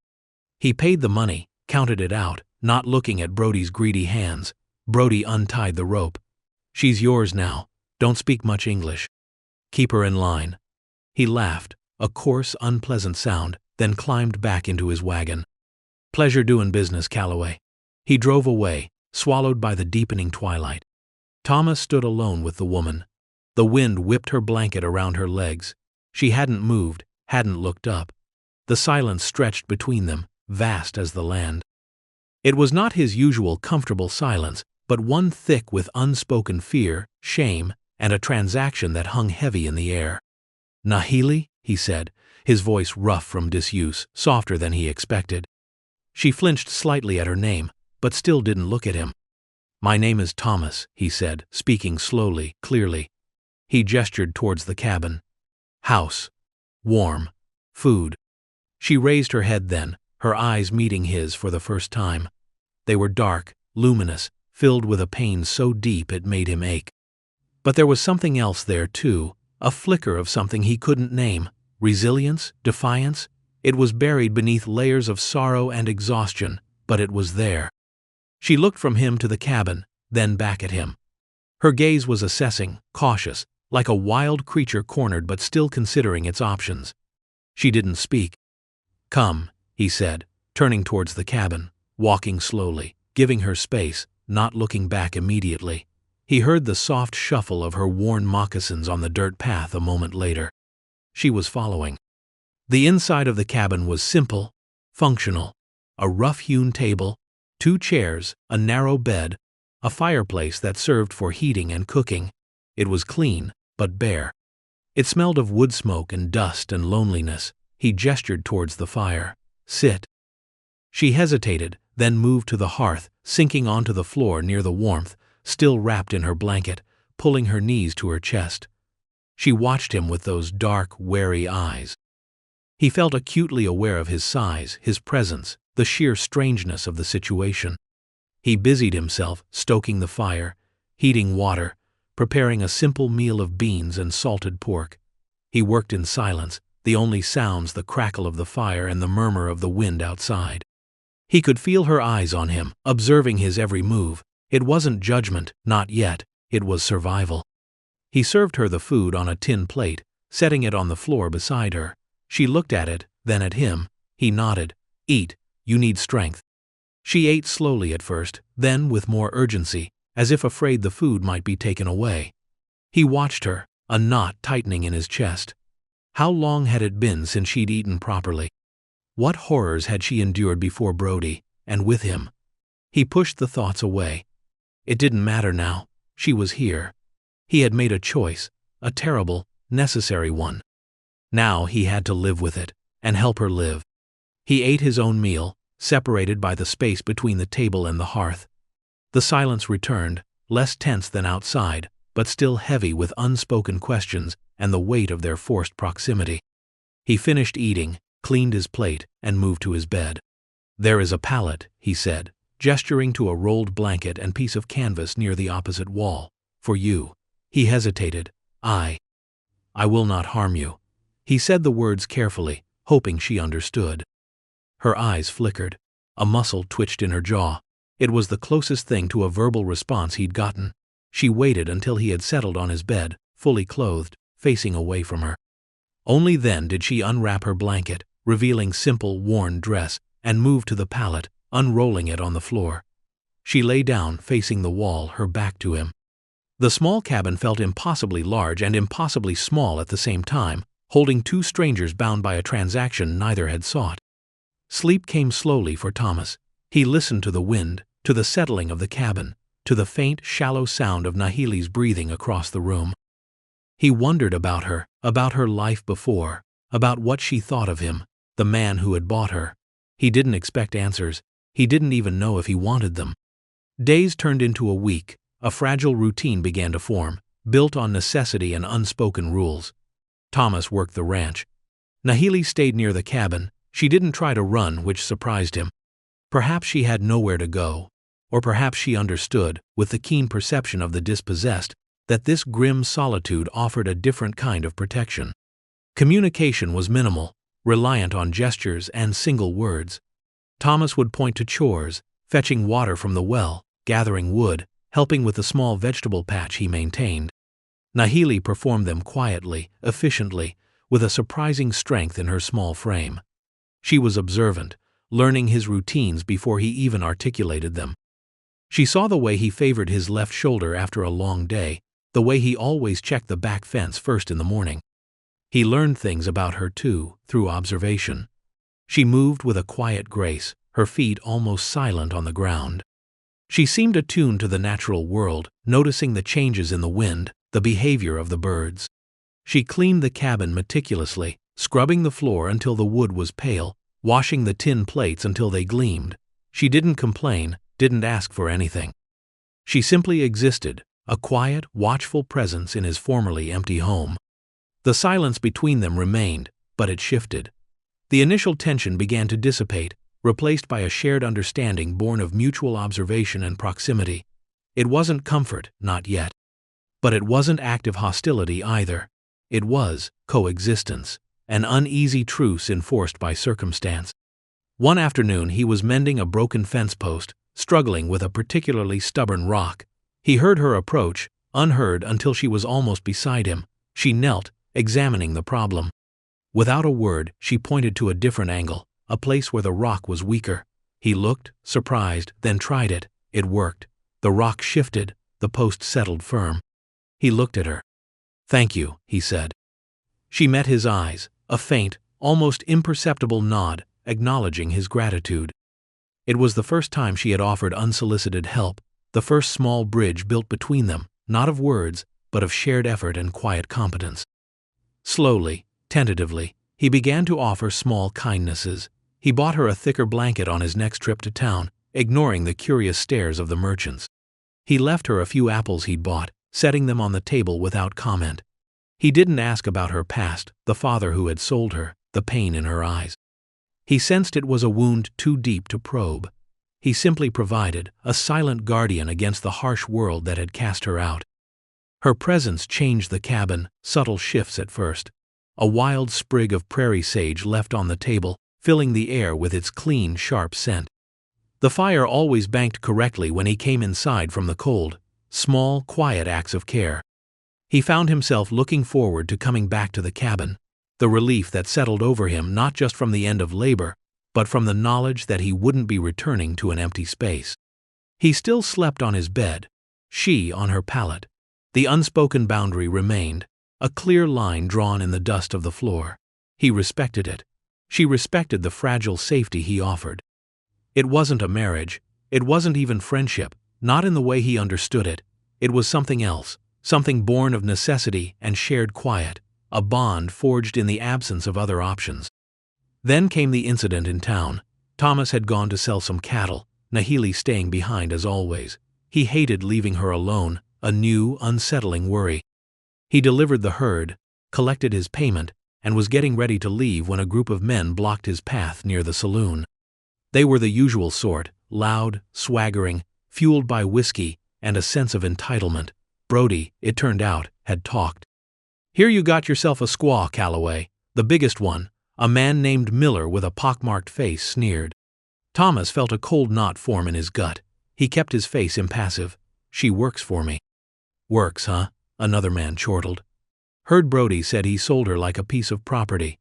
He paid the money, counted it out, not looking at Brody's greedy hands. Brody untied the rope. "She's yours now. Don't speak much English. Keep her in line." He laughed, a coarse, unpleasant sound, then climbed back into his wagon. "Pleasure doing business, Calloway." He drove away, swallowed by the deepening twilight. Thomas stood alone with the woman. The wind whipped her blanket around her legs. She hadn't moved, hadn't looked up. The silence stretched between them, vast as the land. It was not his usual comfortable silence, but one thick with unspoken fear, shame, and a transaction that hung heavy in the air. "Nahili," he said, his voice rough from disuse, softer than he expected. She flinched slightly at her name, but still didn't look at him. "My name is Thomas," he said, speaking slowly, clearly. He gestured towards the cabin. "House. Warm. Food." She raised her head then, her eyes meeting his for the first time. They were dark, luminous, filled with a pain so deep it made him ache. But there was something else there, too, a flicker of something he couldn't name. Resilience? Defiance? It was buried beneath layers of sorrow and exhaustion, but it was there. She looked from him to the cabin, then back at him. Her gaze was assessing, cautious, like a wild creature cornered but still considering its options. She didn't speak. "Come," he said, turning towards the cabin, walking slowly, giving her space, not looking back immediately. He heard the soft shuffle of her worn moccasins on the dirt path a moment later. She was following. The inside of the cabin was simple, functional. A rough-hewn table, 2 chairs, a narrow bed, a fireplace that served for heating and cooking. It was clean, but bare. It smelled of wood smoke and dust and loneliness. He gestured towards the fire. "Sit." She hesitated, then moved to the hearth, sinking onto the floor near the warmth, still wrapped in her blanket, pulling her knees to her chest. She watched him with those dark, wary eyes. He felt acutely aware of his size, his presence, the sheer strangeness of the situation. He busied himself, stoking the fire, heating water, preparing a simple meal of beans and salted pork. He worked in silence, the only sounds the crackle of the fire and the murmur of the wind outside. He could feel her eyes on him, observing his every move. It wasn't judgment, not yet, it was survival. He served her the food on a tin plate, setting it on the floor beside her. She looked at it, then at him. He nodded. "Eat, you need strength." She ate slowly at first, then with more urgency, as if afraid the food might be taken away. He watched her, a knot tightening in his chest. How long had it been since she'd eaten properly? What horrors had she endured before Brody, and with him? He pushed the thoughts away. It didn't matter now. She was here. He had made a choice, a terrible, necessary one. Now he had to live with it, and help her live. He ate his own meal, separated by the space between the table and the hearth. The silence returned, less tense than outside, but still heavy with unspoken questions and the weight of their forced proximity. He finished eating, cleaned his plate, and moved to his bed. "There is a pallet," he said, gesturing to a rolled blanket and piece of canvas near the opposite wall. "For you." He hesitated. I will not harm you." He said the words carefully, hoping she understood. Her eyes flickered. A muscle twitched in her jaw. It was the closest thing to a verbal response he'd gotten. She waited until he had settled on his bed, fully clothed, facing away from her. Only then did she unwrap her blanket, revealing simple, worn dress, and move to the pallet, unrolling it on the floor. She lay down, facing the wall, her back to him. The small cabin felt impossibly large and impossibly small at the same time, holding two strangers bound by a transaction neither had sought. Sleep came slowly for Thomas. He listened to the wind, to the settling of the cabin, to the faint, shallow sound of Nahili's breathing across the room. He wondered about her life before, about what she thought of him, the man who had bought her. He didn't expect answers. He didn't even know if he wanted them. Days turned into a week. A fragile routine began to form, built on necessity and unspoken rules. Thomas worked the ranch. Nahili stayed near the cabin. She didn't try to run, which surprised him. Perhaps she had nowhere to go. Or perhaps she understood, with the keen perception of the dispossessed, that this grim solitude offered a different kind of protection. Communication was minimal, reliant on gestures and single words. Thomas would point to chores, fetching water from the well, gathering wood, helping with the small vegetable patch he maintained. Nahili performed them quietly, efficiently, with a surprising strength in her small frame. She was observant, learning his routines before he even articulated them. She saw the way he favored his left shoulder after a long day, the way he always checked the back fence first in the morning. He learned things about her too, through observation. She moved with a quiet grace, her feet almost silent on the ground. She seemed attuned to the natural world, noticing the changes in the wind, the behavior of the birds. She cleaned the cabin meticulously, scrubbing the floor until the wood was pale, washing the tin plates until they gleamed. She didn't complain, didn't ask for anything. She simply existed, a quiet, watchful presence in his formerly empty home. The silence between them remained, but it shifted. The initial tension began to dissipate, replaced by a shared understanding born of mutual observation and proximity. It wasn't comfort, not yet. But it wasn't active hostility either. It was coexistence, an uneasy truce enforced by circumstance. One afternoon he was mending a broken fence post, struggling with a particularly stubborn rock. He heard her approach, unheard until she was almost beside him. She knelt, examining the problem. Without a word, she pointed to a different angle, a place where the rock was weaker. He looked, surprised, then tried it. It worked. The rock shifted, the post settled firm. He looked at her. "Thank you," he said. She met his eyes, a faint, almost imperceptible nod, acknowledging his gratitude. It was the first time she had offered unsolicited help, the first small bridge built between them, not of words, but of shared effort and quiet competence. Slowly, tentatively, he began to offer small kindnesses. He bought her a thicker blanket on his next trip to town, ignoring the curious stares of the merchants. He left her a few apples he'd bought, setting them on the table without comment. He didn't ask about her past, the father who had sold her, the pain in her eyes. He sensed it was a wound too deep to probe. He simply provided, a silent guardian against the harsh world that had cast her out. Her presence changed the cabin, subtle shifts at first. A wild sprig of prairie sage left on the table, filling the air with its clean, sharp scent. The fire always banked correctly when he came inside from the cold, small, quiet acts of care. He found himself looking forward to coming back to the cabin, the relief that settled over him not just from the end of labor, but from the knowledge that he wouldn't be returning to an empty space. He still slept on his bed, She on her pallet. The unspoken boundary remained, a clear line drawn in the dust of the floor. He respected it. She respected the fragile safety he offered. It wasn't a marriage. It wasn't even friendship, not in the way he understood it. It was something else, something born of necessity and shared quiet, a bond forged in the absence of other options. Then came the incident in town. Thomas had gone to sell some cattle, Nahili staying behind as always. He hated leaving her alone, a new, unsettling worry. He delivered the herd, collected his payment, and was getting ready to leave when a group of men blocked his path near the saloon. They were the usual sort, loud, swaggering, fueled by whiskey and a sense of entitlement. Brody, it turned out, had talked. "Here you got yourself a squaw, Calloway, the biggest one," a man named Miller with a pockmarked face sneered. Thomas felt a cold knot form in his gut. He kept his face impassive. "She works for me." "Works, huh?" another man chortled. "Heard Brody said he sold her like a piece of property."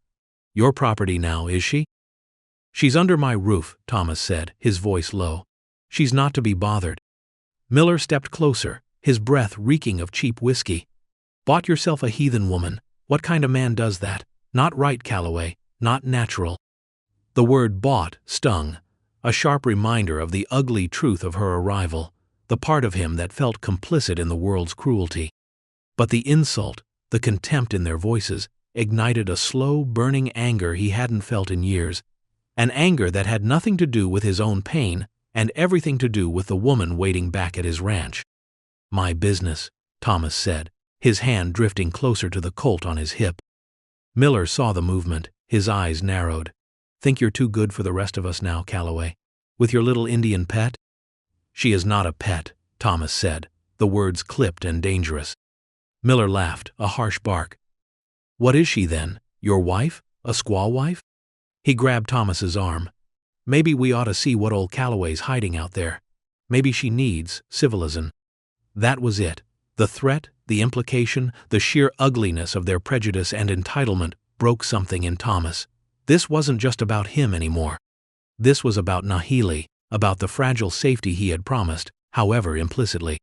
"Your property now, is she?" "She's under my roof," Thomas said, his voice low. "She's not to be bothered." Miller stepped closer, his breath reeking of cheap whiskey. "Bought yourself a heathen woman. What kind of man does that? Not right, Calloway, not natural." The word bought stung, a sharp reminder of the ugly truth of her arrival, the part of him that felt complicit in the world's cruelty. But the insult, the contempt in their voices, ignited a slow, burning anger he hadn't felt in years, an anger that had nothing to do with his own pain and everything to do with the woman waiting back at his ranch. "My business," Thomas said, his hand drifting closer to the Colt on his hip. Miller saw the movement, his eyes narrowed. "Think you're too good for the rest of us now, Calloway? With your little Indian pet?" "She is not a pet," Thomas said, the words clipped and dangerous. Miller laughed, a harsh bark. "What is she then? Your wife? A squaw wife?" He grabbed Thomas's arm. "Maybe we ought to see what old Calloway's hiding out there. Maybe she needs civilization." That was it. The threat, the implication, the sheer ugliness of their prejudice and entitlement broke something in Thomas. This wasn't just about him anymore. This was about Nahili, about the fragile safety he had promised, however implicitly.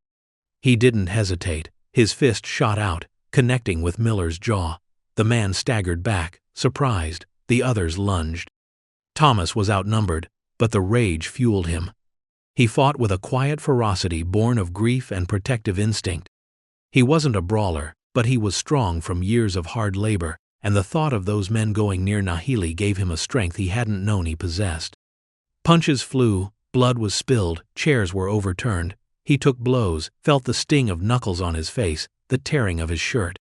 He didn't hesitate. His fist shot out, connecting with Miller's jaw. The man staggered back, surprised. The others lunged. Thomas was outnumbered, but the rage fueled him. He fought with a quiet ferocity born of grief and protective instinct. He wasn't a brawler, but he was strong from years of hard labor, and the thought of those men going near Nahili gave him a strength he hadn't known he possessed. Punches flew, blood was spilled, chairs were overturned. He took blows, felt the sting of knuckles on his face, the tearing of his shirt.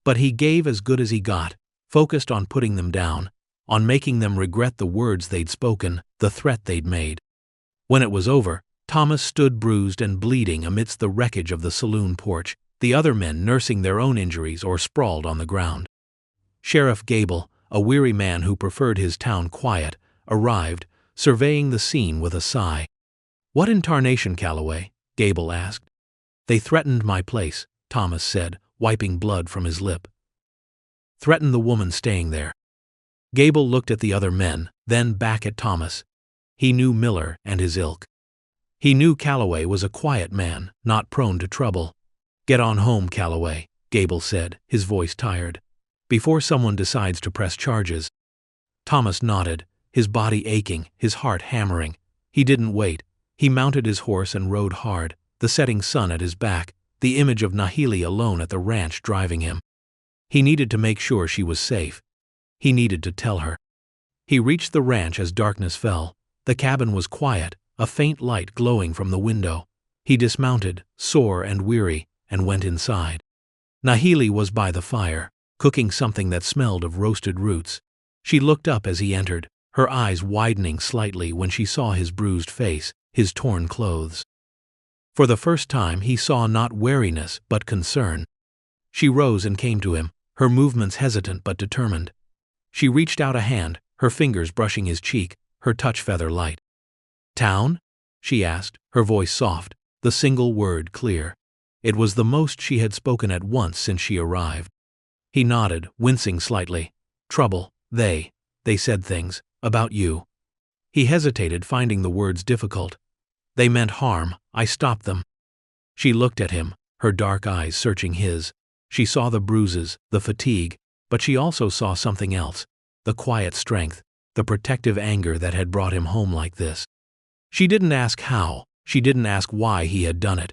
But he gave as good as he got, focused on putting them down, on making them regret the words they'd spoken, the threat they'd made. When it was over, Thomas stood bruised and bleeding amidst the wreckage of the saloon porch, the other men nursing their own injuries or sprawled on the ground. Sheriff Gable, a weary man who preferred his town quiet, arrived, surveying the scene with a sigh. "What in tarnation, Calloway?" Gable asked. "They threatened my place," Thomas said, wiping blood from his lip. "Threatened the woman staying there." Gable looked at the other men, then back at Thomas. He knew Miller and his ilk. He knew Calloway was a quiet man, not prone to trouble. "Get on home, Calloway," Gable said, his voice tired, "before someone decides to press charges." Thomas nodded, his body aching, his heart hammering. He didn't wait. He mounted his horse and rode hard, the setting sun at his back, the image of Nahili alone at the ranch driving him. He needed to make sure she was safe. He needed to tell her. He reached the ranch as darkness fell. The cabin was quiet, a faint light glowing from the window. He dismounted, sore and weary, and went inside. Nahili was by the fire, cooking something that smelled of roasted roots. She looked up as he entered, her eyes widening slightly when she saw his bruised face, his torn clothes. For the first time he saw not wariness but concern. She rose and came to him, her movements hesitant but determined. She reached out a hand, her fingers brushing his cheek, her touch feather light. "Town?" she asked, her voice soft, the single word clear. It was the most she had spoken at once since she arrived. He nodded, wincing slightly. "Trouble, they said things, about you." He hesitated, finding the words difficult. "They meant harm, I stopped them." She looked at him, her dark eyes searching his. She saw the bruises, the fatigue, but she also saw something else, the quiet strength, the protective anger that had brought him home like this. She didn't ask how, she didn't ask why he had done it.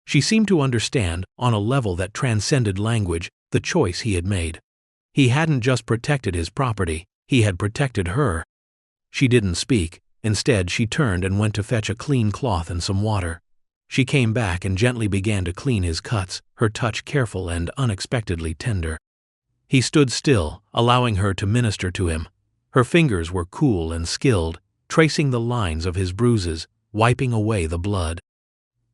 She seemed to understand, on a level that transcended language, the choice he had made. He hadn't just protected his property, he had protected her. She didn't speak. Instead, she turned and went to fetch a clean cloth and some water. She came back and gently began to clean his cuts, her touch careful and unexpectedly tender. He stood still, allowing her to minister to him. Her fingers were cool and skilled, tracing the lines of his bruises, wiping away the blood.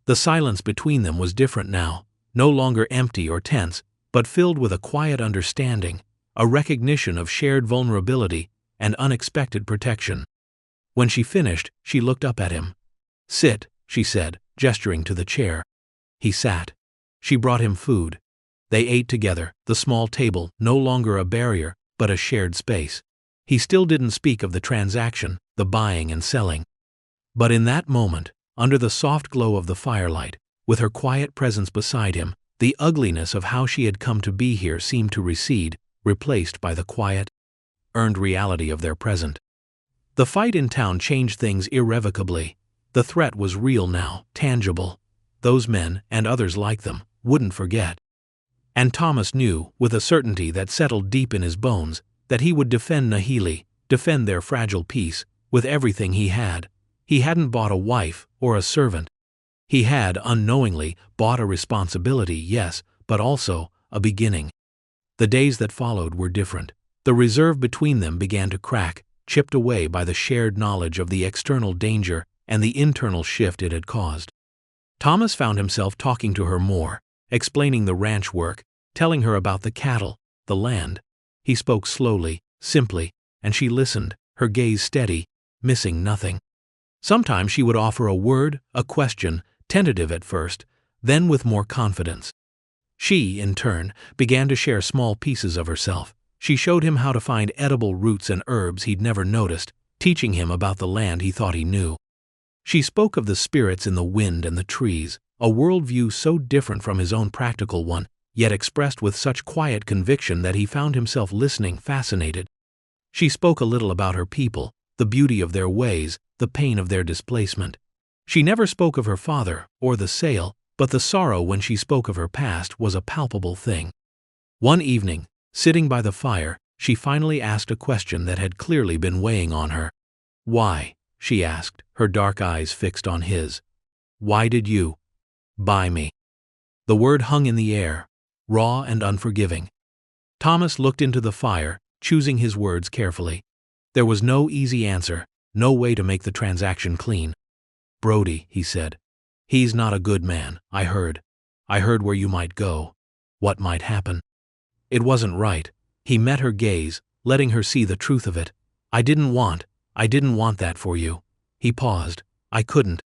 The silence between them was different now, no longer empty or tense, but filled with a quiet understanding, a recognition of shared vulnerability and unexpected protection. When she finished, she looked up at him. "Sit," she said, gesturing to the chair. He sat. She brought him food. They ate together, the small table no longer a barrier, but a shared space. He still didn't speak of the transaction, the buying and selling. But in that moment, under the soft glow of the firelight, with her quiet presence beside him, the ugliness of how she had come to be here seemed to recede, replaced by the quiet, earned reality of their present. The fight in town changed things irrevocably. The threat was real now, tangible. Those men, and others like them, wouldn't forget. And Thomas knew, with a certainty that settled deep in his bones, that he would defend Nahili, defend their fragile peace, with everything he had. He hadn't bought a wife or a servant. He had, unknowingly, bought a responsibility, yes, but also a beginning. The days that followed were different. The reserve between them began to crack, chipped away by the shared knowledge of the external danger and the internal shift it had caused. Thomas found himself talking to her more, explaining the ranch work, telling her about the cattle, the land. He spoke slowly, simply, and she listened, her gaze steady, missing nothing. Sometimes she would offer a word, a question, tentative at first, then with more confidence. She, in turn, began to share small pieces of herself. She showed him how to find edible roots and herbs he'd never noticed, teaching him about the land he thought he knew. She spoke of the spirits in the wind and the trees, a worldview so different from his own practical one, yet expressed with such quiet conviction that he found himself listening, fascinated. She spoke a little about her people, the beauty of their ways, the pain of their displacement. She never spoke of her father, or the sale, but the sorrow when she spoke of her past was a palpable thing. One evening, sitting by the fire, she finally asked a question that had clearly been weighing on her. "Why?" she asked, her dark eyes fixed on his. "Why did you buy me?" The word hung in the air, raw and unforgiving. Thomas looked into the fire, choosing his words carefully. There was no easy answer, no way to make the transaction clean. "Brody," he said. "He's not a good man, I heard. I heard where you might go, what might happen." It wasn't right. He met her gaze, letting her see the truth of it. I didn't want that for you." He paused. I couldn't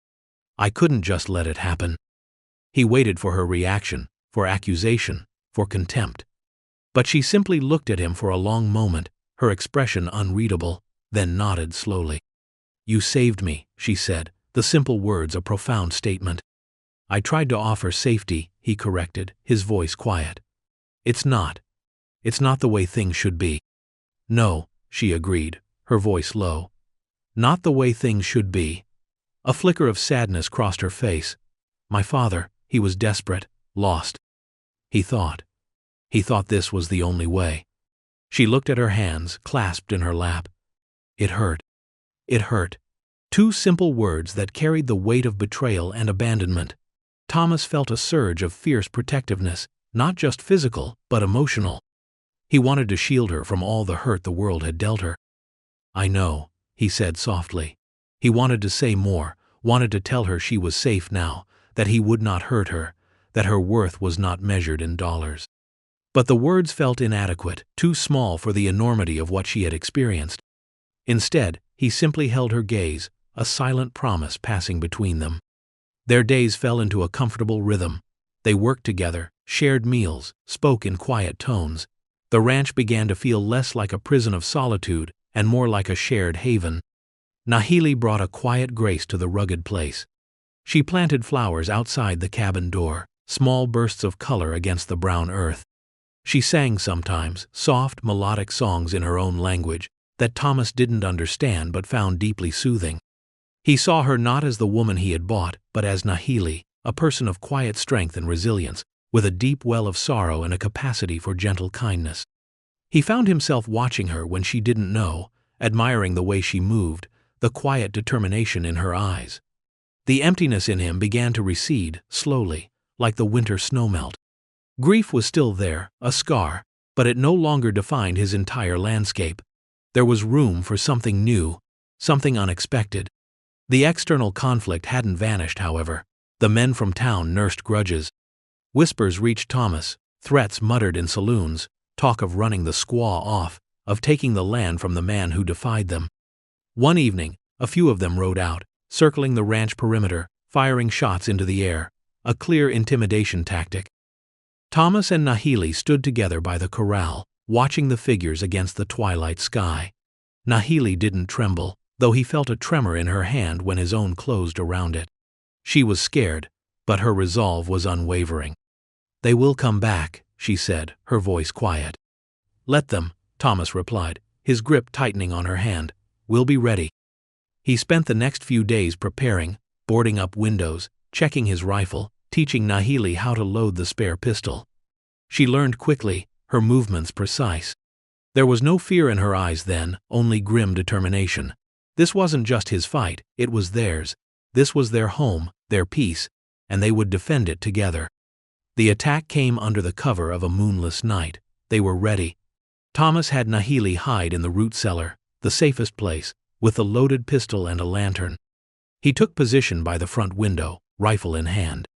just let it happen." He waited for her reaction, for accusation, for contempt. But she simply looked at him for a long moment, her expression unreadable, then nodded slowly. "You saved me," she said, the simple words a profound statement. "I tried to offer safety," he corrected, his voice quiet. It's not the way things should be." "No," she agreed, her voice low. "Not the way things should be." A flicker of sadness crossed her face. "My father, he was desperate, lost. He thought this was the only way." She looked at her hands, clasped in her lap. It hurt. It hurt. Two simple words that carried the weight of betrayal and abandonment. Thomas felt a surge of fierce protectiveness, not just physical, but emotional. He wanted to shield her from all the hurt the world had dealt her. "I know," he said softly. He wanted to say more, wanted to tell her she was safe now, that he would not hurt her, that her worth was not measured in dollars. But the words felt inadequate, too small for the enormity of what she had experienced. Instead, he simply held her gaze, a silent promise passing between them. Their days fell into a comfortable rhythm. They worked together, shared meals, spoke in quiet tones. The ranch began to feel less like a prison of solitude and more like a shared haven. Nahili brought a quiet grace to the rugged place. She planted flowers outside the cabin door, small bursts of color against the brown earth. She sang sometimes, soft, melodic songs in her own language that Thomas didn't understand but found deeply soothing. He saw her not as the woman he had bought, but as Nahili, a person of quiet strength and resilience, with a deep well of sorrow and a capacity for gentle kindness. He found himself watching her when she didn't know, admiring the way she moved, the quiet determination in her eyes. The emptiness in him began to recede, slowly, like the winter snowmelt. Grief was still there, a scar, but it no longer defined his entire landscape. There was room for something new, something unexpected. The external conflict hadn't vanished, however. The men from town nursed grudges. Whispers reached Thomas, threats muttered in saloons, talk of running the squaw off, of taking the land from the man who defied them. One evening, a few of them rode out, circling the ranch perimeter, firing shots into the air, a clear intimidation tactic. Thomas and Nahili stood together by the corral, watching the figures against the twilight sky. Nahili didn't tremble, though he felt a tremor in her hand when his own closed around it. She was scared, but her resolve was unwavering. "They will come back," she said, her voice quiet. "Let them," Thomas replied, his grip tightening on her hand. "We'll be ready." He spent the next few days preparing, boarding up windows, checking his rifle, teaching Nahili how to load the spare pistol. She learned quickly, her movements precise. There was no fear in her eyes then, only grim determination. This wasn't just his fight, it was theirs. This was their home, their peace, and they would defend it together. The attack came under the cover of a moonless night. They were ready. Thomas had Nahili hide in the root cellar, the safest place, with a loaded pistol and a lantern. He took position by the front window, rifle in hand.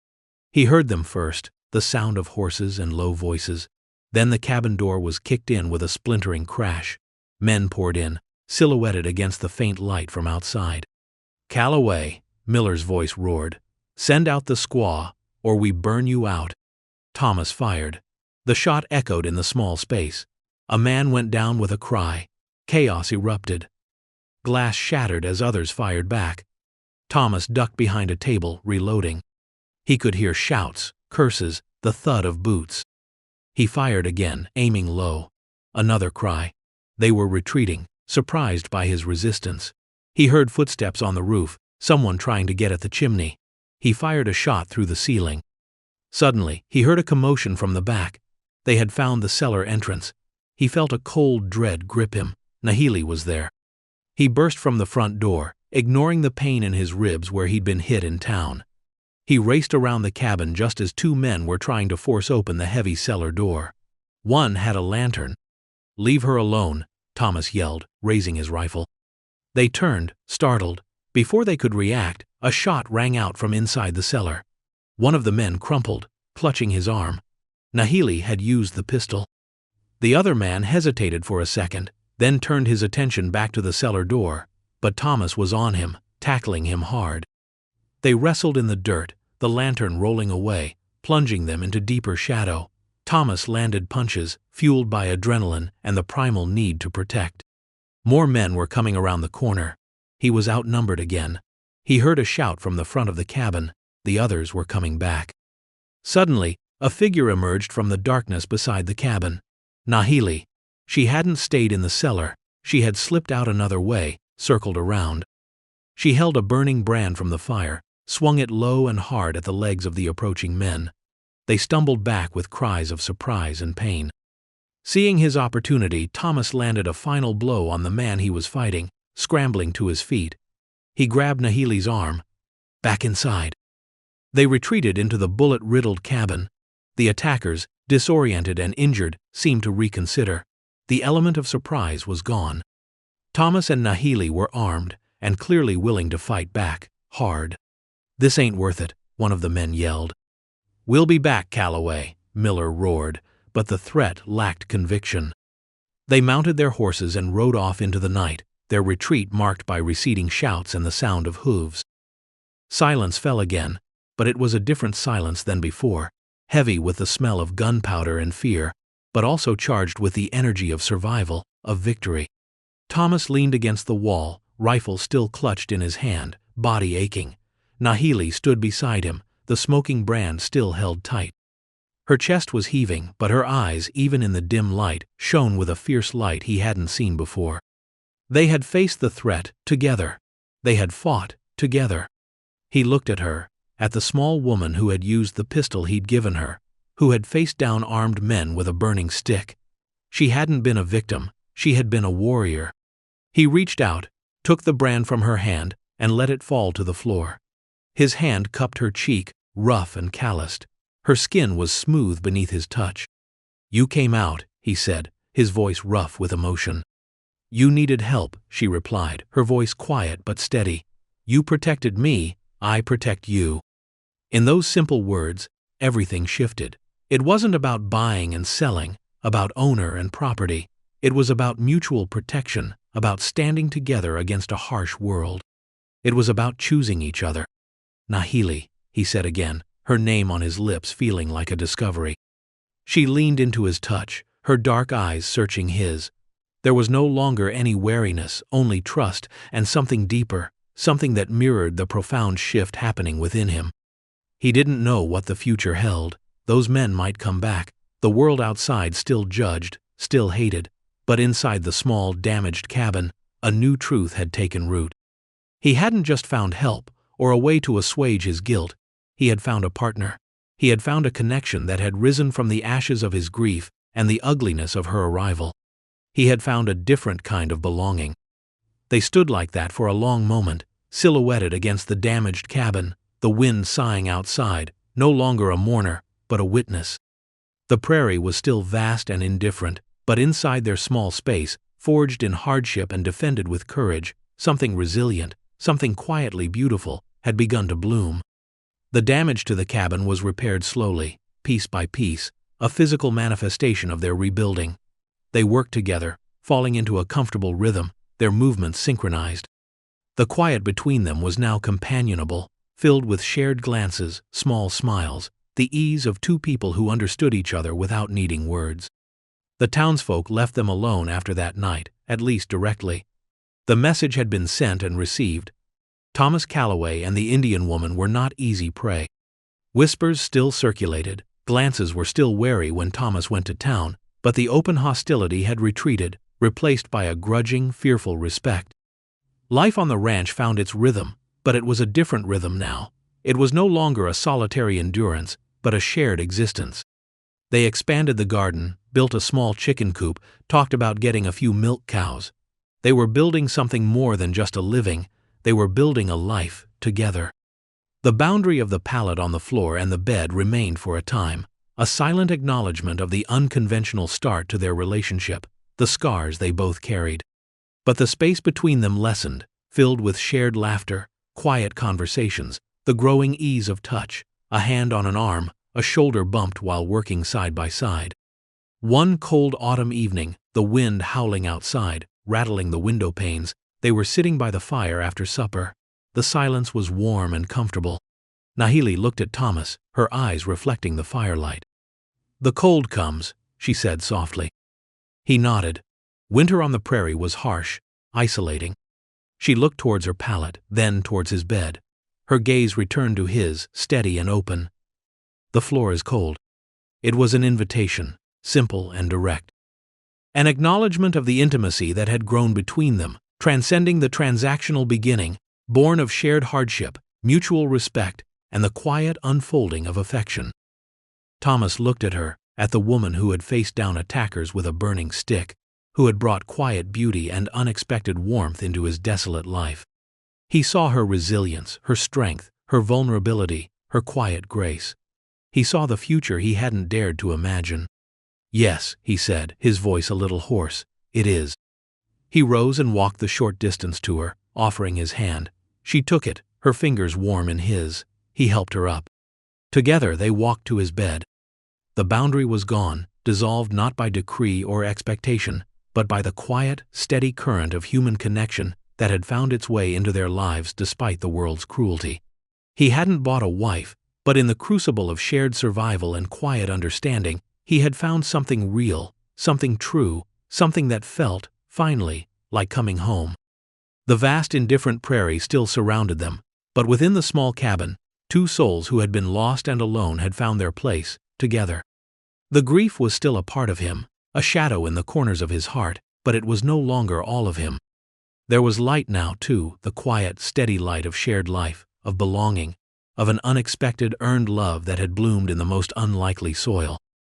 He heard them first, the sound of horses and low voices. Then the cabin door was kicked in with a splintering crash. Men poured in, silhouetted against the faint light from outside. "Calloway," Miller's voice roared, "send out the squaw, or we burn you out." Thomas fired. The shot echoed in the small space. A man went down with a cry. Chaos erupted. Glass shattered as others fired back. Thomas ducked behind a table, reloading. He could hear shouts, curses, the thud of boots. He fired again, aiming low. Another cry. They were retreating, surprised by his resistance. He heard footsteps on the roof, someone trying to get at the chimney. He fired a shot through the ceiling. Suddenly, he heard a commotion from the back. They had found the cellar entrance. He felt a cold dread grip him. Nahili was there. He burst from the front door, ignoring the pain in his ribs where he'd been hit in town. He raced around the cabin just as two men were trying to force open the heavy cellar door. One had a lantern. "Leave her alone," Thomas yelled, raising his rifle. They turned, startled. Before they could react, a shot rang out from inside the cellar. One of the men crumpled, clutching his arm. Nahili had used the pistol. The other man hesitated for a second, then turned his attention back to the cellar door, but Thomas was on him, tackling him hard. They wrestled in the dirt, the lantern rolling away, plunging them into deeper shadow. Thomas landed punches, fueled by adrenaline and the primal need to protect. More men were coming around the corner. He was outnumbered again. He heard a shout from the front of the cabin. The others were coming back. Suddenly, a figure emerged from the darkness beside the cabin. Nahili. She hadn't stayed in the cellar. She had slipped out another way, circled around. She held a burning brand from the fire, swung it low and hard at the legs of the approaching men. They stumbled back with cries of surprise and pain. Seeing his opportunity, Thomas landed a final blow on the man he was fighting, scrambling to his feet. He grabbed Nahili's arm. "Back inside." They retreated into the bullet-riddled cabin. The attackers, disoriented and injured, seemed to reconsider. The element of surprise was gone. Thomas and Nahili were armed and clearly willing to fight back, hard. "This ain't worth it," one of the men yelled. "We'll be back, Calloway," Miller roared, but the threat lacked conviction. They mounted their horses and rode off into the night, their retreat marked by receding shouts and the sound of hooves. Silence fell again, but it was a different silence than before, heavy with the smell of gunpowder and fear, but also charged with the energy of survival, of victory. Thomas leaned against the wall, rifle still clutched in his hand, body aching. Nahili stood beside him, the smoking brand still held tight. Her chest was heaving, but her eyes, even in the dim light, shone with a fierce light he hadn't seen before. They had faced the threat together. They had fought together. He looked at her, at the small woman who had used the pistol he'd given her, who had faced down armed men with a burning stick. She hadn't been a victim, she had been a warrior. He reached out, took the brand from her hand, and let it fall to the floor. His hand cupped her cheek, rough and calloused. Her skin was smooth beneath his touch. "You came out," he said, his voice rough with emotion. "You needed help," she replied, her voice quiet but steady. "You protected me, I protect you." In those simple words, everything shifted. It wasn't about buying and selling, about owner and property. It was about mutual protection, about standing together against a harsh world. It was about choosing each other. "Nahili," he said again, her name on his lips feeling like a discovery. She leaned into his touch, her dark eyes searching his. There was no longer any wariness, only trust, and something deeper, something that mirrored the profound shift happening within him. He didn't know what the future held. Those men might come back. The world outside still judged, still hated. But inside the small, damaged cabin, a new truth had taken root. He hadn't just found help, or a way to assuage his guilt. He had found a partner. He had found a connection that had risen from the ashes of his grief and the ugliness of her arrival. He had found a different kind of belonging. They stood like that for a long moment, silhouetted against the damaged cabin, the wind sighing outside, no longer a mourner, but a witness. The prairie was still vast and indifferent, but inside their small space, forged in hardship and defended with courage, something resilient, something quietly beautiful, had begun to bloom. The damage to the cabin was repaired slowly, piece by piece, a physical manifestation of their rebuilding. They worked together, falling into a comfortable rhythm, their movements synchronized. The quiet between them was now companionable, filled with shared glances, small smiles, the ease of two people who understood each other without needing words. The townsfolk left them alone after that night, at least directly. The message had been sent and received. Thomas Calloway and the Indian woman were not easy prey. Whispers still circulated, glances were still wary when Thomas went to town, but the open hostility had retreated, replaced by a grudging, fearful respect. Life on the ranch found its rhythm, but it was a different rhythm now. It was no longer a solitary endurance, but a shared existence. They expanded the garden, built a small chicken coop, talked about getting a few milk cows. They were building something more than just a living. They were building a life, together. The boundary of the pallet on the floor and the bed remained for a time, a silent acknowledgement of the unconventional start to their relationship, the scars they both carried. But the space between them lessened, filled with shared laughter, quiet conversations, the growing ease of touch, a hand on an arm, a shoulder bumped while working side by side. One cold autumn evening, the wind howling outside, rattling the window panes, they were sitting by the fire after supper. The silence was warm and comfortable. Nahili looked at Thomas, her eyes reflecting the firelight. "The cold comes," she said softly. He nodded. Winter on the prairie was harsh, isolating. She looked towards her pallet, then towards his bed. Her gaze returned to his, steady and open. "The floor is cold." It was an invitation, simple and direct. An acknowledgement of the intimacy that had grown between them, transcending the transactional beginning, born of shared hardship, mutual respect, and the quiet unfolding of affection. Thomas looked at her, at the woman who had faced down attackers with a burning stick, who had brought quiet beauty and unexpected warmth into his desolate life. He saw her resilience, her strength, her vulnerability, her quiet grace. He saw the future he hadn't dared to imagine. "Yes," he said, his voice a little hoarse, "it is." He rose and walked the short distance to her, offering his hand. She took it, her fingers warm in his. He helped her up. Together they walked to his bed. The boundary was gone, dissolved not by decree or expectation, but by the quiet, steady current of human connection that had found its way into their lives despite the world's cruelty. He hadn't bought a wife, but in the crucible of shared survival and quiet understanding, he had found something real, something true, something that felt, finally, like coming home. The vast indifferent prairie still surrounded them, But within the small cabin, two souls who had been lost and alone had found their place, together. The grief was still a part of him, a shadow in the corners of his heart, but it was no longer all of him. There was light now, too, the quiet, steady light of shared life, of belonging, of an unexpected, earned love that had bloomed in the most unlikely soil.